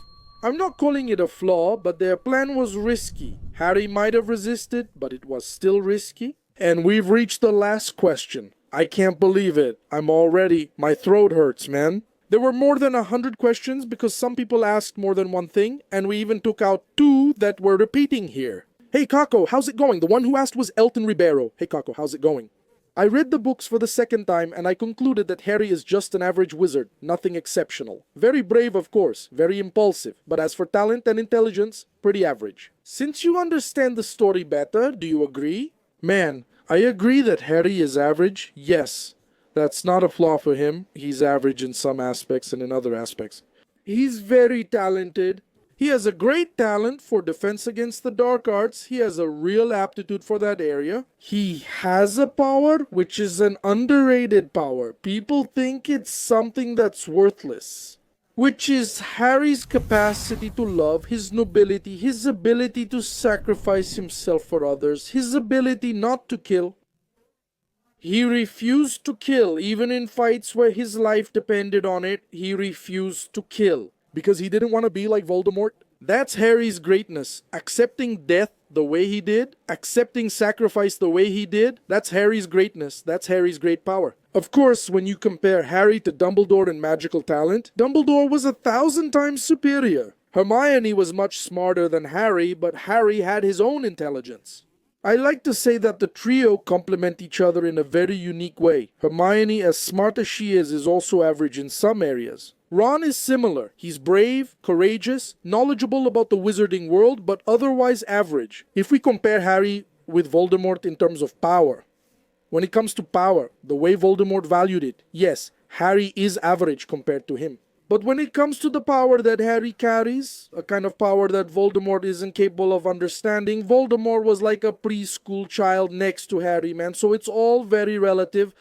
I'm not calling it a flaw, but their plan was risky. Harry might have resisted, but it was still risky. And we've reached the last question. I can't believe it. My throat hurts, man. There were more than 100 questions because some people asked more than one thing, and we even took out 2 that were repeating here. Hey Kako, how's it going? The one who asked was Elton Ribeiro. Hey Kako, how's it going? I read the books for the second time and I concluded that Harry is just an average wizard, nothing exceptional. Very brave, of course, very impulsive, but as for talent and intelligence, pretty average. Since you understand the story better, do you agree? Man, I agree that Harry is average, yes. That's not a flaw for him. He's average in some aspects and in other aspects. He's very talented. He has a great talent for defense against the dark arts. He has a real aptitude for that area. He has a power, which is an underrated power. People think it's something that's worthless. Which is Harry's capacity to love, his nobility, his ability to sacrifice himself for others, his ability not to kill. He refused to kill, even in fights where his life depended on it. He refused to kill. Because he didn't want to be like Voldemort. That's Harry's greatness. Accepting death the way he did, accepting sacrifice the way he did, that's Harry's greatness. That's Harry's great power. Of course, when you compare Harry to Dumbledore in magical talent, Dumbledore was 1,000 times superior. Hermione was much smarter than Harry, but Harry had his own intelligence. I like to say that the trio complement each other in a very unique way. Hermione, as smart as she is also average in some areas. Ron is similar. He's brave, courageous, knowledgeable about the wizarding world, but otherwise average. If we compare Harry with Voldemort in terms of power, when it comes to power, the way Voldemort valued it, yes, Harry is average compared to him. But when it comes to the power that Harry carries, a kind of power that Voldemort isn't capable of understanding, Voldemort was like a preschool child next to Harry, man. So it's all very relative.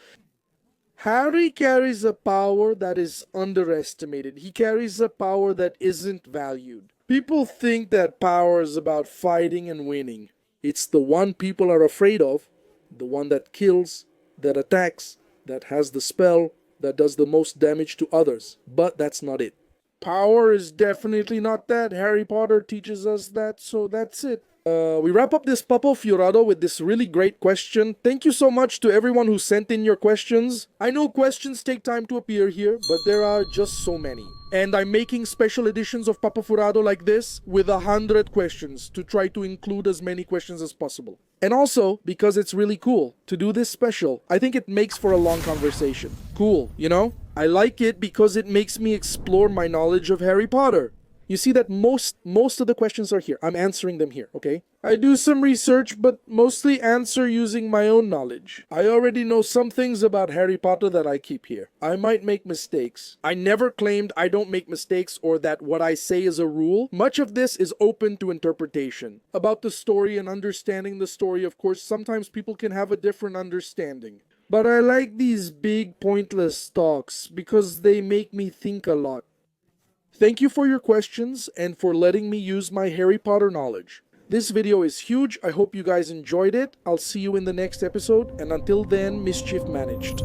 Harry carries a power that is underestimated. He carries a power that isn't valued. People think that power is about fighting and winning. It's the one people are afraid of, the one that kills, that attacks, that has the spell, that does the most damage to others. But that's not it. Power is definitely not that. Harry Potter teaches us that, so that's it. We wrap up this Papo Fiorado with this really great question. Thank you so much to everyone who sent in your questions. I know questions take time to appear here, but there are just so many. And I'm making special editions of Papo Furado like this with 100 questions to try to include as many questions as possible. And also, because it's really cool to do this special, I think it makes for a long conversation. Cool, you know? I like it because it makes me explore my knowledge of Harry Potter. You see that most of the questions are here. I'm answering them here, okay? I do some research, but mostly answer using my own knowledge. I already know some things about Harry Potter that I keep here. I might make mistakes. I never claimed I don't make mistakes or that what I say is a rule. Much of this is open to interpretation. About the story and understanding the story, of course, sometimes people can have a different understanding. But I like these big, pointless talks because they make me think a lot. Thank you for your questions and for letting me use my Harry Potter knowledge. This video is huge. I hope you guys enjoyed it. I'll see you in the next episode, and until then, mischief managed.